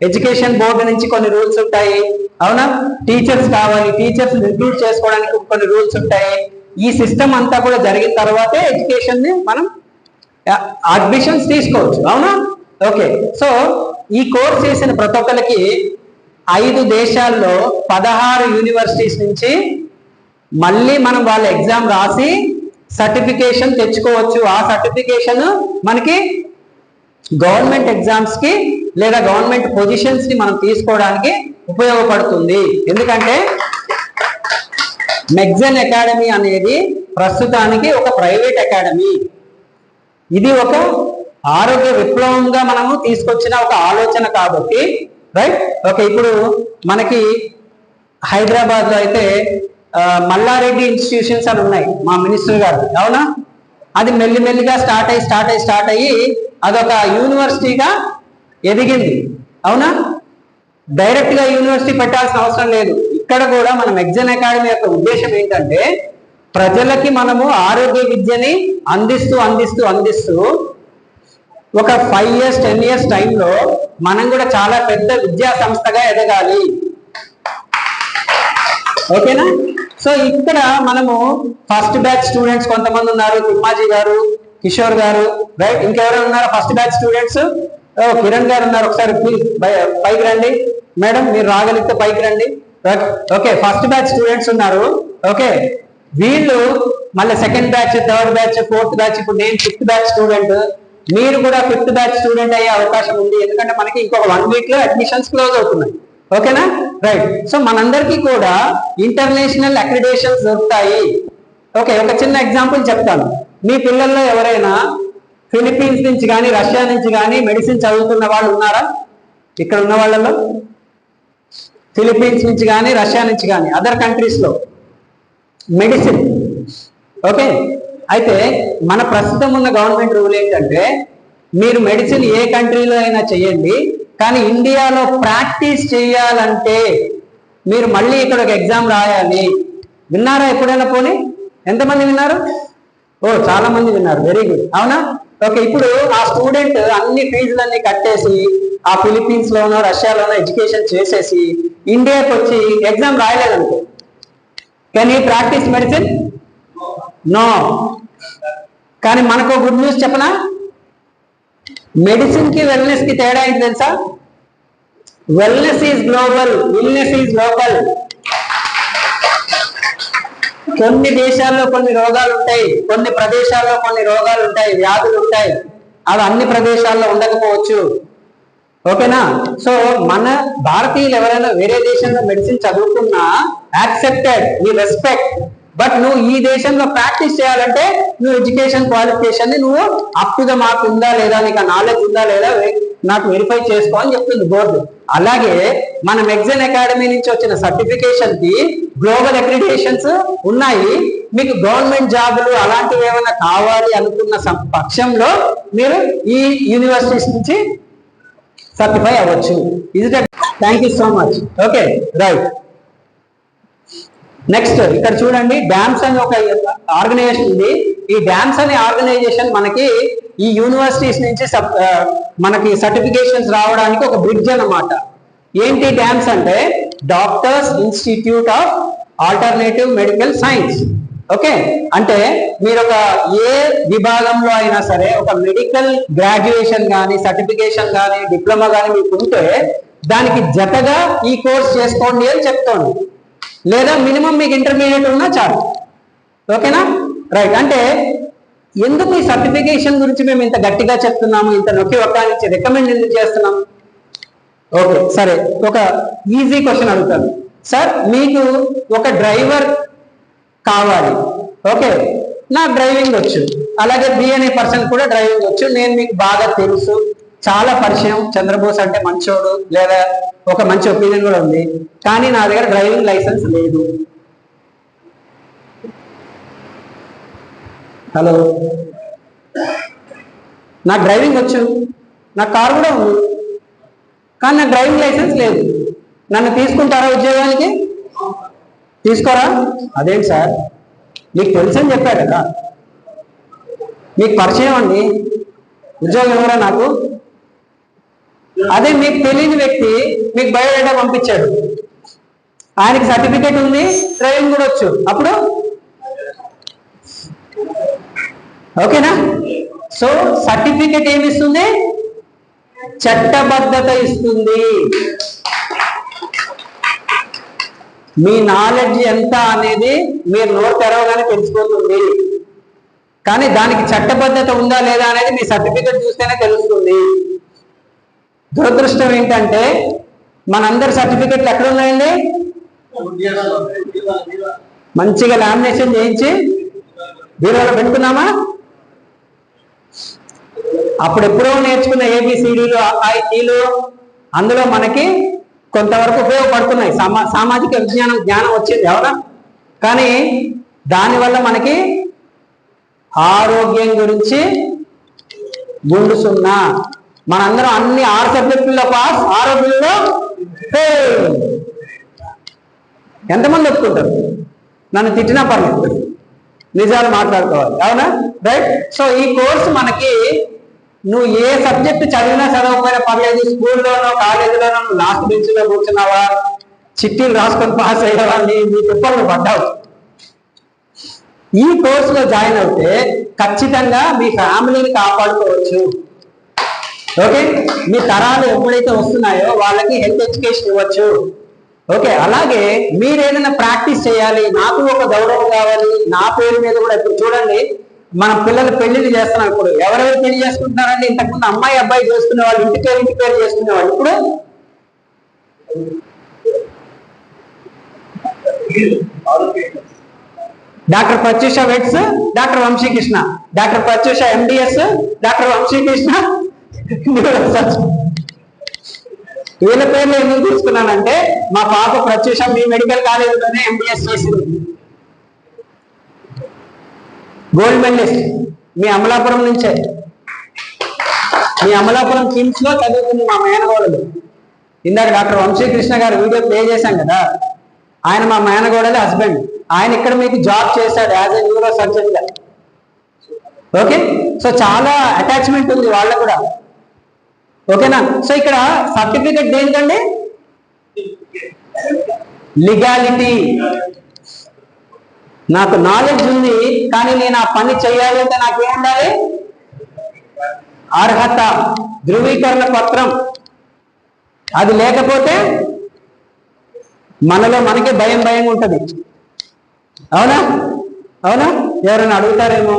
ఎడ్యుకేషన్ బోర్డు నుంచి కొన్ని రూల్స్ ఉంటాయి, అవునా? టీచర్స్ కావాలి, టీచర్స్ రిక్రూట్ చేసుకోవడానికి కొన్ని రూల్స్ ఉంటాయి. ఈ సిస్టమ్ అంతా కూడా జరిగిన తర్వాతే ఎడ్యుకేషన్ ని మనం అడ్మిషన్స్ తీసుకోవచ్చు, అవునా? ఓకే, సో ఈ కోర్స్ చేసిన ప్రతి ఒక్కరికి 5 దేశాల్లో 16 యూనివర్సిటీస్ నుంచి మళ్ళీ మనం వాళ్ళ ఎగ్జామ్ రాసి సర్టిఫికేషన్ తెచ్చుకోవచ్చు. ఆ సర్టిఫికేషన్ మనకి గవర్నమెంట్ ఎగ్జామ్స్ కి లేదా గవర్నమెంట్ పొజిషన్స్ ని మనం తీసుకోవడానికి ఉపయోగపడుతుంది. ఎందుకంటే మెగ్జెన్ అకాడమీ అనేది ప్రస్తుతానికి ఒక ప్రైవేట్ అకాడమీ. ఇది ఒక ఆరోగ్య విప్లవంగా మనము తీసుకొచ్చిన ఒక ఆలోచన కాబట్టి, రైట్? ఓకే, ఇప్పుడు మనకి హైదరాబాద్ లో అయితే మల్లారెడ్డి ఇన్స్టిట్యూషన్స్ అని ఉన్నాయి, మా మినిస్టర్ గారు, అవునా? అది మెల్లిమెల్లిగా స్టార్ట్ అయ్యి అదొక యూనివర్సిటీగా ఎదిగింది, అవునా? డైరెక్ట్ గా యూనివర్సిటీ పెట్టాల్సిన అవసరం లేదు. ఇక్కడ కూడా మన మెగ్జెన్ అకాడమీ యొక్క ఉద్దేశం ఏంటంటే, ప్రజలకి మనము ఆరోగ్య విద్యని అందిస్తూ ఒక 5 years 10 years టైంలో మనం కూడా చాలా పెద్ద విద్యా సంస్థగా ఎదగాలి. ఓకేనా? సో ఇక్కడ మనము ఫస్ట్ బ్యాచ్ స్టూడెంట్స్ కొంతమంది ఉన్నారు, తిమ్మాజీ గారు, కిషోర్ గారు, రైట్, ఇంకెవరైనా ఉన్నారు ఫస్ట్ బ్యాచ్ స్టూడెంట్స్? కిరణ్ గారు ఉన్నారు, ఒకసారి ప్లీజ్ పైకి రండి. మేడం మీరు రాగలిగితే పైకి రండి. ఓకే, ఫస్ట్ బ్యాచ్ స్టూడెంట్స్ ఉన్నారు. ఓకే, వీళ్ళు మళ్ళీ second batch, third batch, fourth batch, ఇప్పుడు నేను 5th బ్యాచ్ స్టూడెంట్, మీరు కూడా 5th బ్యాచ్ స్టూడెంట్ అయ్యే అవకాశం ఉంది. ఎందుకంటే మనకి ఇంకొక 1 week లో అడ్మిషన్స్ క్లోజ్ అవుతున్నాయి. ఓకేనా? రైట్. సో మనందరికీ కూడా ఇంటర్నేషనల్ అక్రిడేషన్స్ దొరుకుతాయి. ఓకే, ఒక చిన్న ఎగ్జాంపుల్ చెప్తాను. మీ పిల్లల్లో ఎవరైనా ఫిలిప్పీన్స్ నుంచి కానీ రష్యా నుంచి కానీ మెడిసిన్ చదువుతున్న వాళ్ళు ఉన్నారా? ఇక్కడ ఉన్న వాళ్ళలో ఫిలిప్పీన్స్ నుంచి కానీ రష్యా నుంచి కానీ అదర్ కంట్రీస్ లో మెడిసిన్. ఓకే, అయితే మన ప్రస్తుతం ఉన్న గవర్నమెంట్ రూల్ ఏంటంటే మీరు మెడిసిన్ ఏ కంట్రీలో అయినా చేయండి, కానీ ఇండియాలో ప్రాక్టీస్ చేయాలంటే మీరు మళ్ళీ ఇక్కడ ఒక ఎగ్జామ్ రాయాలి. విన్నారా ఎప్పుడైనా? పోనీ ఎంతమంది విన్నారు? ఓ చాలా మంది విన్నారు, వెరీ గుడ్. అవునా? ఓకే, ఇప్పుడు ఆ స్టూడెంట్ అన్ని ఫీజులన్నీ కట్టేసి ఆ ఫిలిప్పీన్స్ లోనో రష్యాలోనో ఎడ్యుకేషన్ చేసేసి ఇండియాకి వచ్చి ఎగ్జామ్ రాయలేదనుకో, can you practise medicine? No. కానీ మనకు గుడ్ న్యూస్ చెప్పనా? మెడిసిన్ కి వెల్నెస్ కి తేడా ఏంటి తెలుసా? Wellness is global, illness is local. కొన్ని దేశాల్లో కొన్ని రోగాలు ఉంటాయి, కొన్ని ప్రదేశాల్లో కొన్ని రోగాలు ఉంటాయి, వ్యాధులు ఉంటాయి. అవి అన్ని ప్రదేశాల్లో ఉండకపోవచ్చు. ఓకేనా? సో మన భారతీయులు ఎవరైనా వేరే దేశంలో మెడిసిన్ చదువుకున్నా యాక్సెప్టెడ్, వి రెస్పెక్ట్. బట్ నువ్వు ఈ దేశంలో ప్రాక్టీస్ చేయాలంటే నువ్వు ఎడ్యుకేషన్ క్వాలిఫికేషన్ ని నువ్వు అప్ టు ద మార్క్ ఉందా లేదా, నీకు నాలెడ్జ్ ఉందా లేదా నాకు వెరిఫై చేసుకో అని చెప్తుంది బోర్డు. అలాగే మన మెగ్జన్ అకాడమీ నుంచి వచ్చిన సర్టిఫికేషన్ కి గ్లోబల్ అక్రిడిటేషన్స్ ఉన్నాయి. మీకు గవర్నమెంట్ జాబులు అలాంటివి ఏమైనా కావాలి అనుకున్న పక్షంలో మీరు ఈ యూనివర్సిటీస్ నుంచి సర్టిఫై అవ్వచ్చు. Is it? Thank you so much. Okay, right. Next ఇక్కడ చూడండి, డామ్స్ అనే ఒక ఆర్గనైజేషన్ ఉంది. ఈ డామ్స్ అనే ఆర్గనైజేషన్ మనకి ఈ యూనివర్సిటీస్ నుంచి మనకి సర్టిఫికేషన్స్ రావడానికి ఒక బ్రిడ్జ్ అన్నమాట. ఏంటి డామ్స్ అంటే? Doctors institute of alternative medical science. Okay, అంటే మీరు ఒక ఏ విభాగంలో అయినా సరే ఒక మెడికల్ గ్రాడ్యుయేషన్ కానీ సర్టిఫికేషన్ కానీ డిప్లొమా కానీ మీకు ఉంటే దానికి జతగా ఈ కోర్స్ చేసుకోండి అని చెప్తాను. లేదా మినిమం మీకు ఇంటర్మీడియట్ ఉన్నా చాలు. ఓకేనా? రైట్. అంటే ఎందుకు ఈ సర్టిఫికేషన్ గురించి మేము ఇంత గట్టిగా చెప్తున్నాము, ఇంత నొక్కి ఒక్కడానికి రికమెండ్ ఎందుకు చేస్తున్నాం? ఓకే, సరే, ఒక ఈజీ క్వశ్చన్ అడుగుతాను. సార్, మీకు ఒక డ్రైవర్ కావాలి. ఓకే, నాకు డ్రైవింగ్ వచ్చు, అలాగే బి అనే పర్సన్ కూడా డ్రైవింగ్ వచ్చు, నేను మీకు బాగా తెలుసు, చాలా పరిచయం, చంద్రబోస్ అంటే మంచోడు, లేదా ఒక మంచి ఒపీనియన్ కూడా ఉంది, కానీ నా దగ్గర డ్రైవింగ్ లైసెన్స్ లేదు. హలో, నాకు డ్రైవింగ్ వచ్చు, నాకు కారు కూడా ఉంది, కానీ నాకు డ్రైవింగ్ లైసెన్స్ లేదు. నన్ను తీసుకుంటారా ఉద్యోగానికి? తీసుకోరా? అదేంటి సార్, మీకు తెలుసని చెప్పా కదా, మీకు పరిచయం అండి, ఉద్యోగం ఎవరా నాకు? అదే మీకు తెలియని వ్యక్తి మీకు బయోడేటా పంపించాడు, ఆయనకి సర్టిఫికేట్ ఉంది, డ్రైవింగ్ కూడా వచ్చు, అప్పుడు ఓకేనా? సో సర్టిఫికేట్ ఏమి ఇస్తుంది? చట్టబద్ధత ఇస్తుంది. మీ నాలెడ్జ్ ఎంత అనేది మీరు నోరు తెరవగానే తెలిసిపోతుంది, కానీ దానికి చట్టబద్ధత ఉందా లేదా అనేది మీ సర్టిఫికేట్ చూస్తేనే తెలుస్తుంది. దురదృష్టం ఏంటంటే మనందరి సర్టిఫికెట్లు ఎక్కడ ఉన్నాయండి? మంచిగా లామినేషన్ చేయించి బీరోలో పెట్టుకున్నామా? అప్పుడెప్పుడో నేర్చుకున్న ఏబిసిడీలు ఐటీలు అందులో మనకి కొంతవరకు ఉపయోగపడుతున్నాయి, సామాజిక జ్ఞానం వచ్చింది, అవునా? కానీ దానివల్ల మనకి ఆరోగ్యం గురించి గుండు సున్నా. మనందరం అన్ని 6 సబ్జెక్టుల్లో పాస్, ఆరోగ్యంలో ఫెయిల్. ఎంతమంది ఒప్పుకుంటారు? నన్ను తిట్టినా పర్లేదు, నిజాలు మాట్లాడుకోవాలి, అవునా? రైట్. సో ఈ కోర్సు మనకి నువ్వు ఏ సబ్జెక్ట్ చదివినా చదవకపోయినా పర్లేదు, స్కూల్లోనో కాలేజీలోనో నువ్వు లాస్ట్ బెంచ్ లో కూర్చున్నావా, చిట్టీలు రాసుకొని పాస్ అయ్యావా, నీ తిప్పలు పడ్డావు. ఈ కోర్సులో జాయిన్ అవుతే ఖచ్చితంగా మీ ఫ్యామిలీని కాపాడుకోవచ్చు. ఓకే, మీ తరాలు ఎప్పుడైతే వస్తున్నాయో వాళ్ళకి హెల్త్ ఎడ్యుకేషన్ ఇవ్వచ్చు. ఓకే, అలాగే మీరు ఏదైనా ప్రాక్టీస్ చేయాలి, నాకు ఒక గౌరవం కావాలి, నా పేరు మీద కూడా. ఇప్పుడు చూడండి, మన పిల్లలు పెళ్లిళ్ళు చేస్తున్నాం. ఇప్పుడు ఎవరెవరు పెళ్లి చేసుకుంటున్నారండి? ఇంతకుముందు అమ్మాయి అబ్బాయి చేసుకునే వాళ్ళు, ఇంటి పేరు చేసుకునేవాళ్ళు. ఇప్పుడు డాక్టర్ ప్రత్యూష వెట్స్, doctor Vamsikrishna, doctor Pratyusha MDS, doctor Vamsikrishna. వీళ్ళ పేర్లు ఎందుకు తీసుకున్నానంటే, మా పాప ప్రత్యూష మీ మెడికల్ కాలేజీలోనే ఎంబీఎస్ చేసింది, గోల్డ్ మెడలిస్ట్, మీ అమలాపురం నుంచే. మీ అమలాపురం కిమ్స్ లో చదువుతుంది మా మేనగోడలు. ఇందాక డాక్టర్ వంశీకృష్ణ గారు వీడియో ప్లే చేశాం కదా, ఆయన మా మేనగోడలి హస్బెండ్. ఆయన ఇక్కడ మీకు జాబ్ చేశాడు యాజ్ ఎ న్యూరో సర్జన్ గా. ఓకే, సో చాలా అటాచ్మెంట్ ఉంది వాళ్ళకు కూడా. ఓకేనా? సో ఇక్కడ సర్టిఫికెట్ దేనికండి? లీగాలిటీ. నాకు నాలెడ్జ్ ఉంది, కానీ నేను ఆ పని చేయాలి అంటే నాకేం ఉండాలి? అర్హత, ధృవీకరణ పత్రం. అది లేకపోతే మనలో మనకే భయంగా ఉంటుంది. అవునా? అవునా? ఎవరైనా అడుగుతారేమో.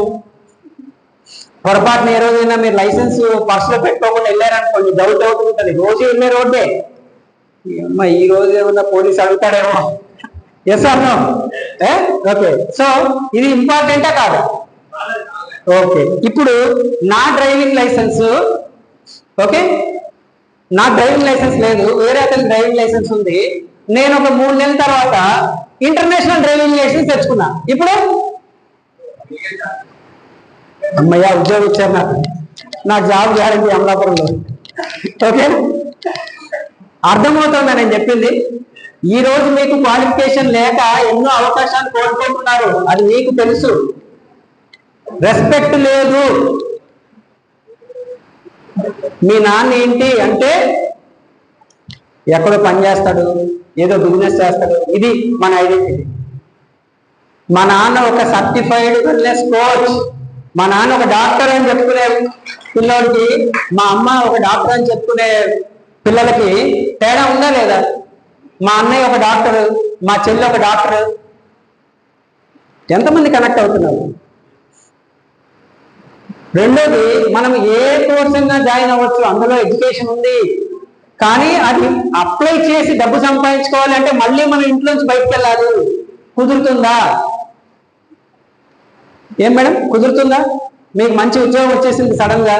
పొరపాటున ఏ రోజైనా మీరు లైసెన్స్ పర్సులో పెట్టుకోకుండా వెళ్ళారనుకోండి, డౌట్ ఉంటుంది. రోజు వెళ్ళే రోడ్డే, అమ్మ ఈ రోజు ఏమన్నా పోలీసు అడుగుతాడేమో. Yes or no? Okay, so ఇది ఇంపార్టెంటా కాదా? ఓకే, ఇప్పుడు నా డ్రైవింగ్ లైసెన్స్, ఓకే, నా డ్రైవింగ్ లైసెన్స్ లేదు, వేరే అతని డ్రైవింగ్ లైసెన్స్ ఉంది. నేను ఒక 3 నెలల తర్వాత ఇంటర్నేషనల్ డ్రైవింగ్ లైసెన్స్ తెచ్చుకున్నా. ఇప్పుడు అమ్మయ్య ఉద్యోగం ఇచ్చారు నాకు, నా జాబ్ గ్యారంటీ అమలాపురంలో. ఓకే, అర్థమవుతుందా నేను చెప్పింది? ఈ రోజు మీకు క్వాలిఫికేషన్ లేక ఎన్నో అవకాశాలు కోల్పోతున్నారు, అది మీకు తెలుసు. రెస్పెక్ట్ లేదు. మీ నాన్న ఏంటి అంటే ఎక్కడో పని చేస్తాడు, ఏదో బిజినెస్ చేస్తాడు, ఇది మన ఐడెంటిటీ. మా నాన్న ఒక సర్టిఫైడ్ వెల్నెస్ కోచ్, మా నాన్న ఒక డాక్టర్ అని చెప్పుకునే పిల్లోడికి, మా అమ్మ ఒక డాక్టర్ అని చెప్పుకునే పిల్లలకి తేడా ఉందా లేదా? మా అన్నయ్య ఒక డాక్టర్, మా చెల్లి ఒక డాక్టర్. ఎంతమంది కనెక్ట్ అవుతున్నారు? రెండోది, మనం ఏ కోర్స్ అయినా జాయిన్ అవ్వచ్చు, అందులో ఎడ్యుకేషన్ ఉంది. కానీ అది అప్లై చేసి డబ్బు సంపాదించుకోవాలి అంటే మళ్ళీ మనం ఇంట్లోంచి బయటకు వెళ్ళాలి. కుదురుతుందా? ఏం మేడం, కుదురుతుందా? మీకు మంచి ఉద్యోగం వచ్చేసింది సడన్ గా,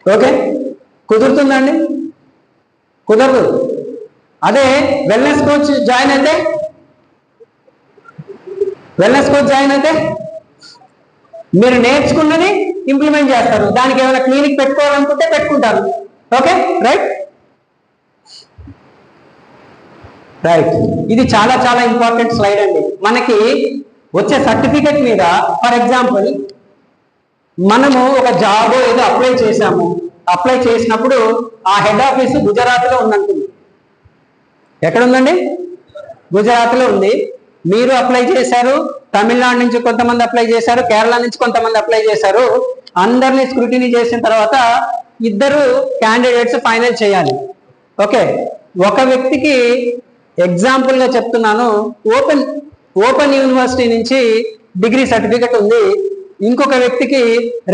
ఓకే, కుదురుతుందండి? కుదరదు. అదే వెల్నెస్ కోచ్ జాయిన్ అయితే, మీరు నేర్చుకున్నది ఇంప్లిమెంట్ చేస్తారు. దానికి ఏమైనా క్లినిక్ పెట్టుకోవాలనుకుంటే పెట్టుకుంటారు. Okay, right. ఇది చాలా చాలా ఇంపార్టెంట్ స్లైడ్ అండి. మనకి వచ్చే సర్టిఫికెట్ మీద, ఫర్ ఎగ్జాంపుల్, మనము ఒక జాబ్ ఏదో అప్లై చేసాము. అప్లై చేసినప్పుడు ఆ హెడ్ ఆఫీస్ గుజరాత్ లో ఉందనుకుంది. ఎక్కడ ఉందండి? గుజరాత్ లో ఉంది. మీరు అప్లై చేశారు, తమిళనాడు నుంచి కొంతమంది అప్లై చేశారు, కేరళ నుంచి కొంతమంది అప్లై చేశారు. అందరినీ స్క్రూటినీ చేసిన తర్వాత ఇద్దరు క్యాండిడేట్స్ ఫైనల్ చేయాలి. ఓకే, ఒక వ్యక్తికి ఎగ్జాంపుల్ గా చెప్తున్నాను, ఓపెన్ యూనివర్సిటీ నుంచి డిగ్రీ సర్టిఫికెట్ ఉంది, ఇంకొక వ్యక్తికి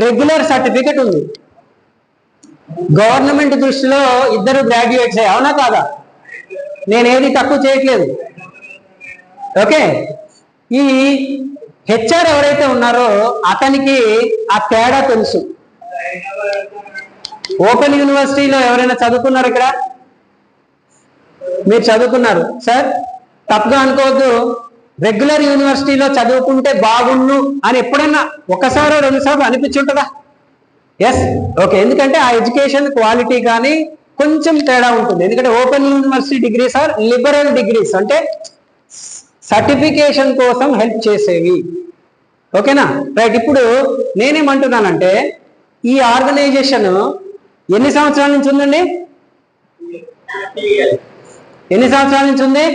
రెగ్యులర్ సర్టిఫికెట్ ఉంది. గవర్నమెంట్ దృష్టిలో ఇద్దరు గ్రాడ్యుయేట్స్, అవునా కాదా? నేనేది తక్కువ చేయట్లేదు. ఓకే, ఈ హెచ్ఆర్ ఎవరైతే ఉన్నారో అతనికి ఆ తేడా తెలుసు. ఓపెన్ యూనివర్సిటీలో ఎవరైనా చదువుకున్నారు? ఇక్కడ మీరు చదువుకున్నారు సార్, తప్పుగా అనుకోవద్దు. రెగ్యులర్ యూనివర్సిటీలో చదువుకుంటే బాగుండు అని ఎప్పుడన్నా ఒకసారో 2 సార్లు అనిపించుంటుందా? Yes, okay. ఎందుకంటే ఆ ఎడ్యుకేషన్ క్వాలిటీ కానీ కొంచెం తేడా ఉంటుంది. ఎందుకంటే open university degrees or liberal degrees, అంటే సర్టిఫికేషన్ కోసం హెల్ప్ చేసేవి. ఓకేనా, రైట్. ఇప్పుడు నేనేమంటున్నానంటే ఈ ఆర్గనైజేషన్ ఎన్ని సంవత్సరాల నుంచి ఉందండి? ఎన్ని సంవత్సరాల నుంచి ఉంది?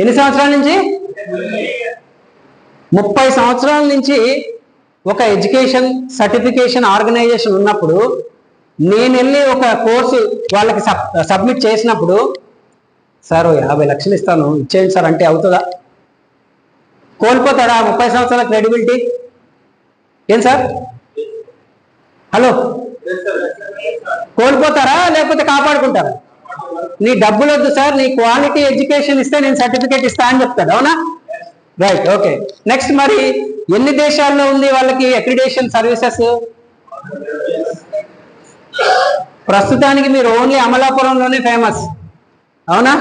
ఎన్ని సంవత్సరాల నుంచి? 30 సంవత్సరాల నుంచి ఒక ఎడ్యుకేషన్ సర్టిఫికేషన్ ఆర్గనైజేషన్ ఉన్నప్పుడు నేను వెళ్ళి ఒక కోర్సు వాళ్ళకి సబ్మిట్ చేసినప్పుడు, సార్ 50 లక్షలు ఇస్తాను ఇచ్చేయండి సార్ అంటే అవుతుందా? కోల్పోతాడా 30 సంవత్సరాల క్రెడిబిలిటీ? ఏం సార్? హలో, కోల్పోతారా లేకపోతే కాపాడుకుంటారా? నీ డబ్బులు వద్దు సార్, నీ క్వాలిటీ ఎడ్యుకేషన్ ఇస్తే నేను సర్టిఫికేట్ ఇస్తా అని చెప్తాడు. అవునా? Right, okay. నెక్స్ట్, మరి ఎన్ని దేశాల్లో ఉంది వాళ్ళకి అక్రిడేషన్ సర్వీసెస్? ప్రస్తుతానికి మీరు ఓన్లీ అమలాపురంలోనే ఫేమస్. అవునా?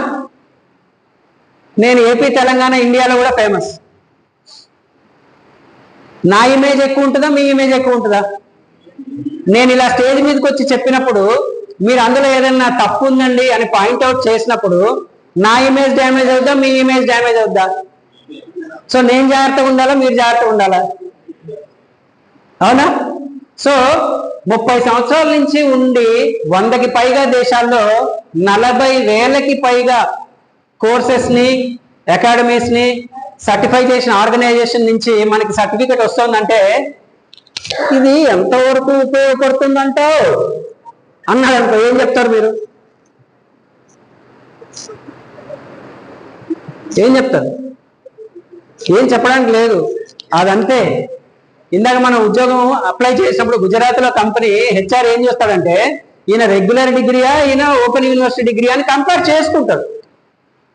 నేను ఏపీ, తెలంగాణ, ఇండియాలో కూడా ఫేమస్. నా ఇమేజ్ ఎక్కువ ఉంటుందా మీ ఇమేజ్ ఎక్కువ ఉంటుందా? నేను ఇలా స్టేజ్ మీదకి వచ్చి చెప్పినప్పుడు మీరు అందులో ఏదైనా తప్పు ఉందండి అని పాయింట్అవుట్ చేసినప్పుడు నా ఇమేజ్ డ్యామేజ్ అవుద్దా మీ ఇమేజ్ డ్యామేజ్ అవుద్దా? సో నేను జాగ్రత్తగా ఉండాలా మీరు జాగ్రత్తగా ఉండాలా? అవునా? సో 30 సంవత్సరాల నుంచి ఉండి 100కి పైగా దేశాల్లో 40,000కి పైగా కోర్సెస్ ని అకాడమీస్ ని సర్టిఫై చేసిన ఆర్గనైజేషన్ నుంచి మనకి సర్టిఫికేట్ వస్తుందంటే ఇది ఎంతవరకు ఉపయోగపడుతుందంటే అన్నారనుకో, ఏం చెప్తారు మీరు? ఏం చెప్తారు? ఏం చెప్పడానికి లేదు, అదంతే. ఇందాక మనం ఉద్యోగం అప్లై చేసినప్పుడు గుజరాత్లో కంపెనీ హెచ్ఆర్ ఏం చేస్తాడంటే ఈయన రెగ్యులర్ డిగ్రీయా ఈయన ఓపెన్ యూనివర్సిటీ డిగ్రీ అని కంపేర్ చేసుకుంటాడు.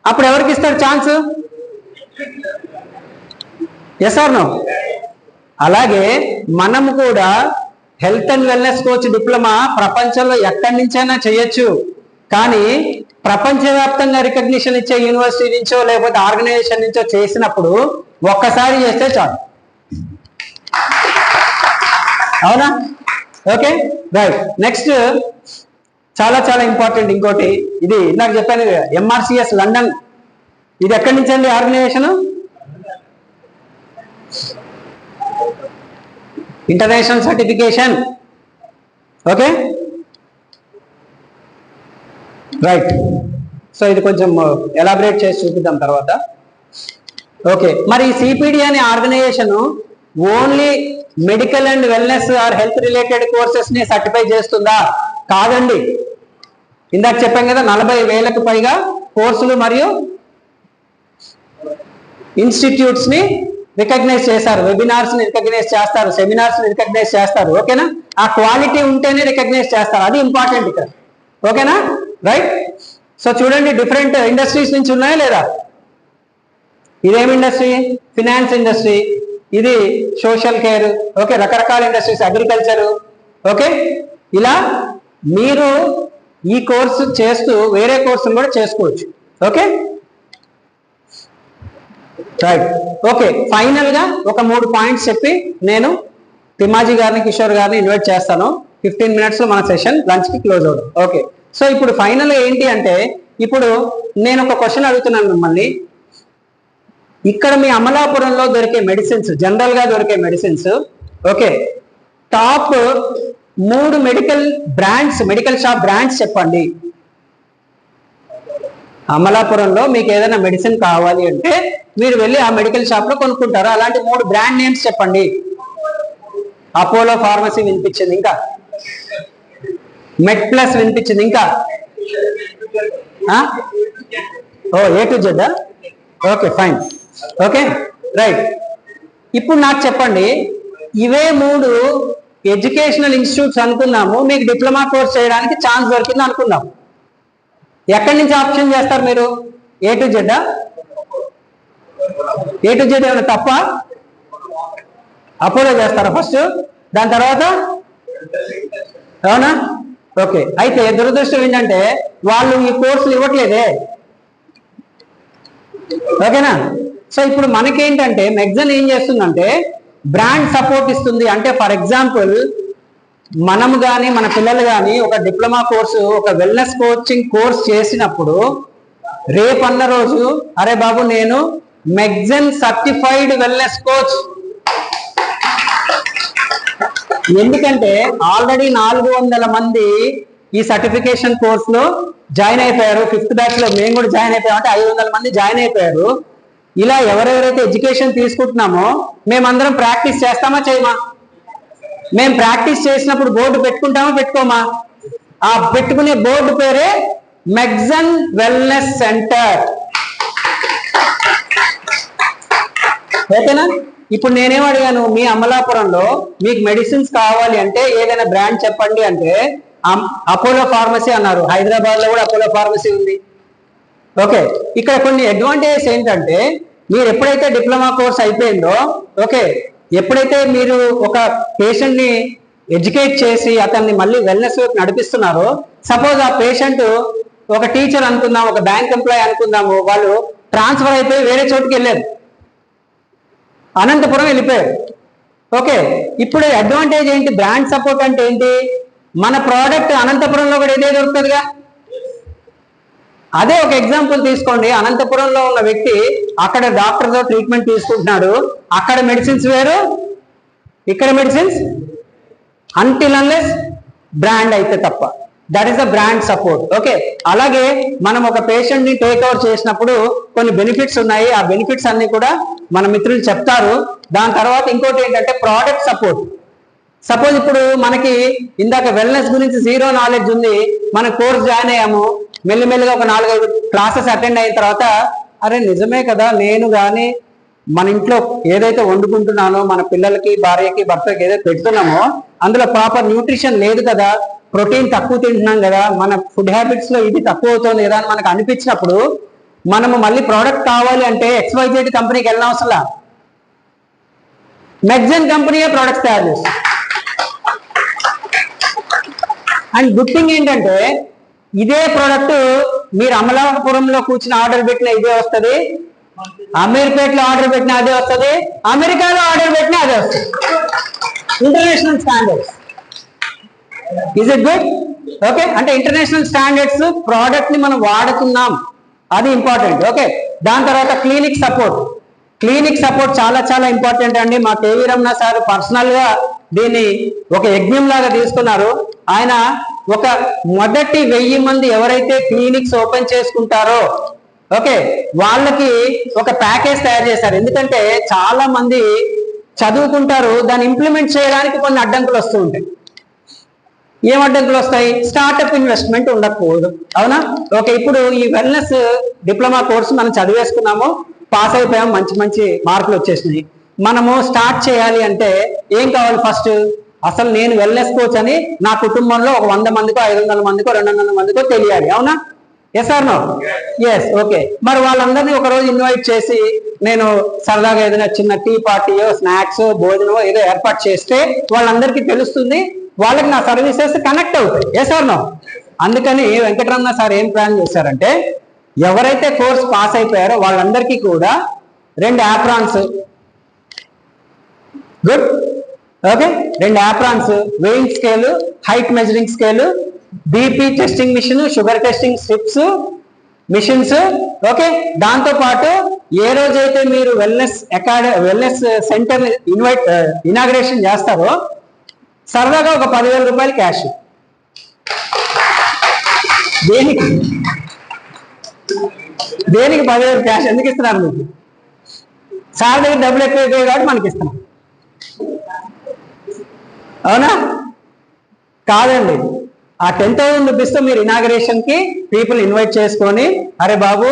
అప్పుడు ఎవరికి ఇస్తాడు ఛాన్స్? Yes or no? అలాగే మనం కూడా health and wellness coach diploma ప్రపంచంలో ఎక్కడి నుంచైనా చేయొచ్చు, కానీ ప్రపంచవ్యాప్తంగా రికగ్నిషన్ ఇచ్చే యూనివర్సిటీ నుంచో లేకపోతే ఆర్గనైజేషన్ నుంచో చేసినప్పుడు ఒక్కసారి చేస్తే చాలు. అవునా? Okay, right. నెక్స్ట్, చాలా చాలా ఇంపార్టెంట్ ఇంకోటి, ఇది ఇందాక చెప్పాను ఎంఆర్సిఎస్ లండన్. ఇది ఎక్కడి నుంచి అండి organisation? International certification. Okay, right. So ఇది కొంచెం ఎలాబరేట్ చేసి చూపిద్దాం తర్వాత. ఓకే, మరి సిపిడి అనే organisation only medical and wellness or health related courses ని సర్టిఫై చేస్తుందా? కాదండి. ఇందాక చెప్పాం కదా 40,000కు పైగా కోర్సులు మరియు ఇన్స్టిట్యూట్స్ ని రికగ్నైజ్ చేస్తారు, వెబినార్స్ ని రికగ్నైజ్ చేస్తారు, సెమినార్స్ ని రికగ్నైజ్ చేస్తారు. ఓకేనా? ఆ క్వాలిటీ ఉంటేనే రికగ్నైజ్ చేస్తారు, అది ఇంపార్టెంట్ ఇక్కడ. ఓకేనా? రైట్. సో చూడండి, డిఫరెంట్ ఇండస్ట్రీస్ నుంచి ఉన్నాయా లేదా? ఇదేం ఇండస్ట్రీ? ఫినాన్స్ ఇండస్ట్రీ, ఇది సోషల్ కేర్. ఓకే, రకరకాల ఇండస్ట్రీస్, అగ్రికల్చర్. ఓకే, ఇలా మీరు ఈ కోర్సు చేస్తూ వేరే కోర్సులు కూడా చేసుకోవచ్చు. Okay, right. ఓకే, ఫైనల్ గా ఒక 3 పాయింట్స్ చెప్పి నేను తిమాజీ గారిని కిషోర్ గారిని ఇన్వైట్ చేస్తాను. 15 minutes లో మన సెషన్ లంచ్ కి క్లోజ్ అవుతుంది. ఓకే, సో ఇప్పుడు ఫైనల్ ఏంటి అంటే, ఇప్పుడు నేను ఒక క్వశ్చన్ అడుగుతున్నాను మిమ్మల్ని. ఇక్కడ మీ అమలాపురంలో దొరికే మెడిసిన్స్, జనరల్ గా దొరికే medicines, okay, top 3 medical brands, medical shop brands చెప్పండి. అమలాపురంలో మీకు ఏదైనా మెడిసిన్ కావాలి అంటే మీరు వెళ్ళి ఆ మెడికల్ షాప్ లో కొనుక్కుంటారు. అలాంటి 3 బ్రాండ్ నేమ్స్ చెప్పండి. అపోలో ఫార్మసీ వినిపించింది, ఇంకా మెడ్ ప్లస్ వినిపించింది, ఇంకా A to Z. Okay, fine. Okay, right. ఇప్పుడు నాకు చెప్పండి, ఇవే 3 ఎడ్యుకేషనల్ ఇన్స్టిట్యూట్స్ అనుకున్నాము, మీకు డిప్లొమా కోర్స్ చేయడానికి ఛాన్స్ దొరికింది అనుకుందాం. ఎక్కడి నుంచి ఆప్షన్ చేస్తారు మీరు? A to Z? A to Z ఏమైనా తప్ప? అపోలో చేస్తారా ఫస్ట్, దాని తర్వాత? అవునా? ఓకే, అయితే దురదృష్టం ఏంటంటే వాళ్ళు ఈ కోర్సులు ఇవ్వట్లేదే. ఓకేనా? సో ఇప్పుడు మనకేంటంటే మెగ్జన్ ఏం చేస్తుందంటే బ్రాండ్ సపోర్ట్ ఇస్తుంది. అంటే ఫర్ ఎగ్జాంపుల్ మనం కానీ మన పిల్లలు కానీ ఒక డిప్లొమా కోర్సు, ఒక వెల్నెస్ కోచింగ్ కోర్స్ చేసినప్పుడు రేపన్న రోజు, అరే బాబు నేను మెగ్జన్ సర్టిఫైడ్ వెల్నెస్ కోచ్ ఎందుకంటే ఆల్రెడీ 400 మంది ఈ సర్టిఫికేషన్ కోర్సులో జాయిన్ అయిపోయారు. 5th బ్యాచ్ లో మేము కూడా జాయిన్ అయిపోయాం, అంటే 500 మంది జాయిన్ అయిపోయారు. ఇలా ఎవరెవరైతే ఎడ్యుకేషన్ తీసుకుంటున్నామో మేమందరం ప్రాక్టీస్ చేస్తామా చేయమా? మేము ప్రాక్టీస్ చేసినప్పుడు బోర్డు పెట్టుకుంటామా పెట్టుకోమా? ఆ పెట్టుకునే బోర్డు పేరే మెగ్జన్ వెల్నెస్ సెంటర్. ఓకేనా? ఇప్పుడు నేనేం అడిగాను, మీ అమలాపురంలో మీకు మెడిసిన్స్ కావాలి అంటే ఏదైనా బ్రాండ్ చెప్పండి అంటే అపోలో ఫార్మసీ అన్నారు. హైదరాబాద్ లో కూడా అపోలో ఫార్మసీ ఉంది. ఓకే, ఇక్కడ కొన్ని అడ్వాంటేజెస్ ఏంటంటే మీరు ఎప్పుడైతే డిప్లొమా కోర్స్ అయిపోయిందో, ఓకే, ఎప్పుడైతే మీరు ఒక పేషెంట్ ని ఎడ్యుకేట్ చేసి అతన్ని మళ్ళీ వెల్నెస్ వైపు నడిపిస్తున్నారో, సపోజ్ ఆ పేషెంట్ ఒక టీచర్ అనుకుందాం, ఒక బ్యాంక్ ఎంప్లాయీ అనుకుందాము, వాళ్ళు ట్రాన్స్ఫర్ అయిపోయి వేరే చోటుకి వెళ్ళారు, అనంతపురం వెళ్ళిపోయారు. ఓకే, ఇప్పుడు అడ్వాంటేజ్ ఏంటి? బ్రాండ్ సపోర్ట్ అంటే ఏంటి? మన ప్రోడక్ట్ అనంతపురంలో కూడా ఇదే దొరుకుతుందిగా. అదే ఒక ఎగ్జాంపుల్ తీసుకోండి, అనంతపురంలో ఉన్న వ్యక్తి అక్కడ డాక్టర్తో ట్రీట్మెంట్ తీసుకుంటున్నాడు, అక్కడ మెడిసిన్స్ వేరు, ఇక్కడ మెడిసిన్స్, అంటిల్ అన్లెస్ బ్రాండ్ అయితే తప్ప. That is the brand support. Okay, అలాగే మనం ఒక పేషెంట్ ని టేక్ ఓవర్ చేసినప్పుడు కొన్ని బెనిఫిట్స్ ఉన్నాయి. ఆ బెనిఫిట్స్ అన్ని కూడా మన మిత్రులు చెప్తారు. దాని తర్వాత ఇంకోటి ఏంటంటే ప్రోడక్ట్ సపోర్ట్. సపోజ్ ఇప్పుడు మనకి ఇందాక వెల్నెస్ గురించి జీరో నాలెడ్జ్ ఉంది, మన కోర్స్ జాయిన్ అయ్యాము, మెల్లిమెల్లిగా ఒక 4-5 క్లాసెస్ అటెండ్ అయిన తర్వాత అరే నిజమే కదా, నేను కానీ మన ఇంట్లో ఏదైతే వండుకుంటున్నానో మన పిల్లలకి, భార్యకి, భర్తకి ఏదైతే పెడుతున్నామో అందులో ప్రాపర్ న్యూట్రిషన్ లేదు కదా, ప్రోటీన్ తక్కువ తింటున్నాం కదా, మన ఫుడ్ హ్యాబిట్స్ లో ఇది తక్కువ అవుతుంది కదా అని మనకు అనిపించినప్పుడు మనము మళ్ళీ ప్రోడక్ట్ కావాలి అంటే XYZ కంపెనీకి వెళ్ళిన అవసరం, మెగ్జన్ కంపెనీయే ప్రోడక్ట్స్ తయారు చేస్తుంది. అండ్ గుడ్ థింగ్ ఏంటంటే ఇదే ప్రోడక్ట్ మీరు అమలాపురంలో కూర్చుని ఆర్డర్ పెట్టినా ఇదే వస్తుంది, అమీర్పేటలో ఆర్డర్ పెట్టినా అదే వస్తుంది, అమెరికాలో ఆర్డర్ పెట్టినా అదే వస్తుంది. International standards. Is it good? Okay, అంటే ఇంటర్నేషనల్ స్టాండర్డ్స్ ప్రోడక్ట్ ని మనం వాడుతున్నాం, అది ఇంపార్టెంట్. ఓకే, దాని తర్వాత క్లినిక్ సపోర్ట్. క్లినిక్ సపోర్ట్ చాలా చాలా ఇంపార్టెంట్ అండి. మా కేవీ రమణ సార్ పర్సనల్ గా దీన్ని ఒక యజ్ఞం లాగా తీసుకున్నారు. ఆయన ఒక మొదటి 1000 మంది ఎవరైతే క్లినిక్స్ ఓపెన్ చేసుకుంటారో, ఓకే, వాళ్ళకి ఒక ప్యాకేజ్ తయారు చేశారు. ఎందుకంటే చాలా మంది చదువుకుంటారు, దాన్ని ఇంప్లిమెంట్ చేయడానికి కొన్ని అడ్డంకులు వస్తూ ఉంటాయి. ఏం అడ్డంకులు వస్తాయి? స్టార్టప్ ఇన్వెస్ట్మెంట్ ఉండకపోదు, అవునా? ఓకే, ఇప్పుడు ఈ వెల్నెస్ డిప్లొమా కోర్సు మనం చదివేసుకున్నాము, పాస్ అయిపోయాం, మంచి మంచి మార్కులు వచ్చేసినాయి. మనము స్టార్ట్ చేయాలి అంటే ఏం కావాలి? ఫస్ట్ అసలు నేను వెల్నెస్ కోచ్ అని నా కుటుంబంలో ఒక 100 మందికో 500 మందికో 200 మందికో తెలియాలి, అవునా? Yes or no? Yes. Okay, మరి వాళ్ళందరినీ ఒక రోజు ఇన్వైట్ చేసి నేను సరదాగా ఏదైనా చిన్న టీ పార్టీయో, స్నాక్స్, భోజనమో ఏదో ఏర్పాటు చేస్తే వాళ్ళందరికీ తెలుస్తుంది, వాళ్ళకి నా సర్వీసెస్ కనెక్ట్ అవుతాయి. Yes or no? అందుకని వెంకటరమణ సార్ ఏం ప్లాన్ చేశారంటే ఎవరైతే కోర్స్ పాస్ అయిపోయారో వాళ్ళందరికీ కూడా 2 aprons, good, okay, 2 aprons, weighing scale, height measuring scale, BP testing machine, sugar testing strips machines. Okay, దాంతో పాటు ఏ రోజైతే మీరు వెల్నెస్ సెంటర్ ఇనాగ్రేషన్ చేస్తారో సరదాగా ఒక 10,000 రూపాయలు క్యాష్. దేనికి 10,000 క్యాష్ ఎందుకు ఇస్తున్నారు? మీకు సార్ దగ్గర డబ్బులు ఎక్కువ అయిపోయాయి కాబట్టి మనకి ఇస్తున్నాం, అవునా? కాదండి, ఆ 10,000 రూపీస్తో మీరు ఇనాగరేషన్ కి పీపుల్ ఇన్వైట్ చేసుకొని, అరే బాబు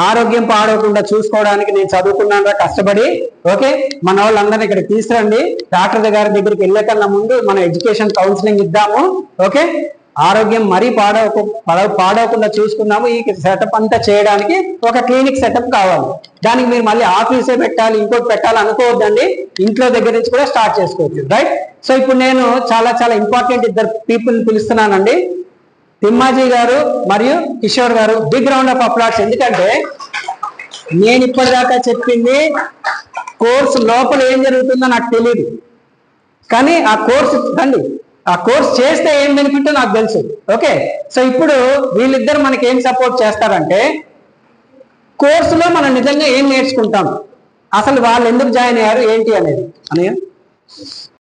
ఆరోగ్యం పాడవకుండా చూసుకోవడానికి నేను చదువుకున్నాను కష్టపడి, ఓకే, మన వాళ్ళందరినీ ఇక్కడ తీసుకురండి, డాక్టర్ గారి దగ్గరికి వెళ్ళే కన్నా ముందు మన ఎడ్యుకేషన్ కౌన్సిలింగ్ ఇద్దాము, ఓకే, ఆరోగ్యం మరీ పాడవకుండా చూసుకున్నాము. ఈ సెటప్ అంతా చేయడానికి ఒక క్లినిక్ సెటప్ కావాలి. దానికి మీరు మళ్ళీ ఆఫీసే పెట్టాలి, ఇంకోటి పెట్టాలి అనుకోవద్దండి, ఇంట్లో దగ్గర నుంచి కూడా స్టార్ట్ చేసుకోవచ్చు, రైట్? సో ఇప్పుడు నేను చాలా చాలా ఇంపార్టెంట్ 2 పీపుల్ పిలుస్తున్నానండి, తిమ్మాజీ గారు మరియు కిషోర్ గారు. Big round of applause. ఎందుకంటే నేను ఇప్పటిదాకా చెప్పింది కోర్సు లోపల ఏం జరుగుతుందో నాకు తెలియదు, కానీ ఆ కోర్సు రండి, ఆ కోర్స్ చేస్తే ఏం బెనిఫిట్ నాకు తెలుసు. ఓకే, సో ఇప్పుడు వీళ్ళిద్దరు మనకి ఏం సపోర్ట్ చేస్తారంటే కోర్సులో మనం నిజంగా ఏం నేర్చుకుంటాం, అసలు వాళ్ళు ఎందుకు జాయిన్ అయ్యారు ఏంటి అనేది. అన్నయ్య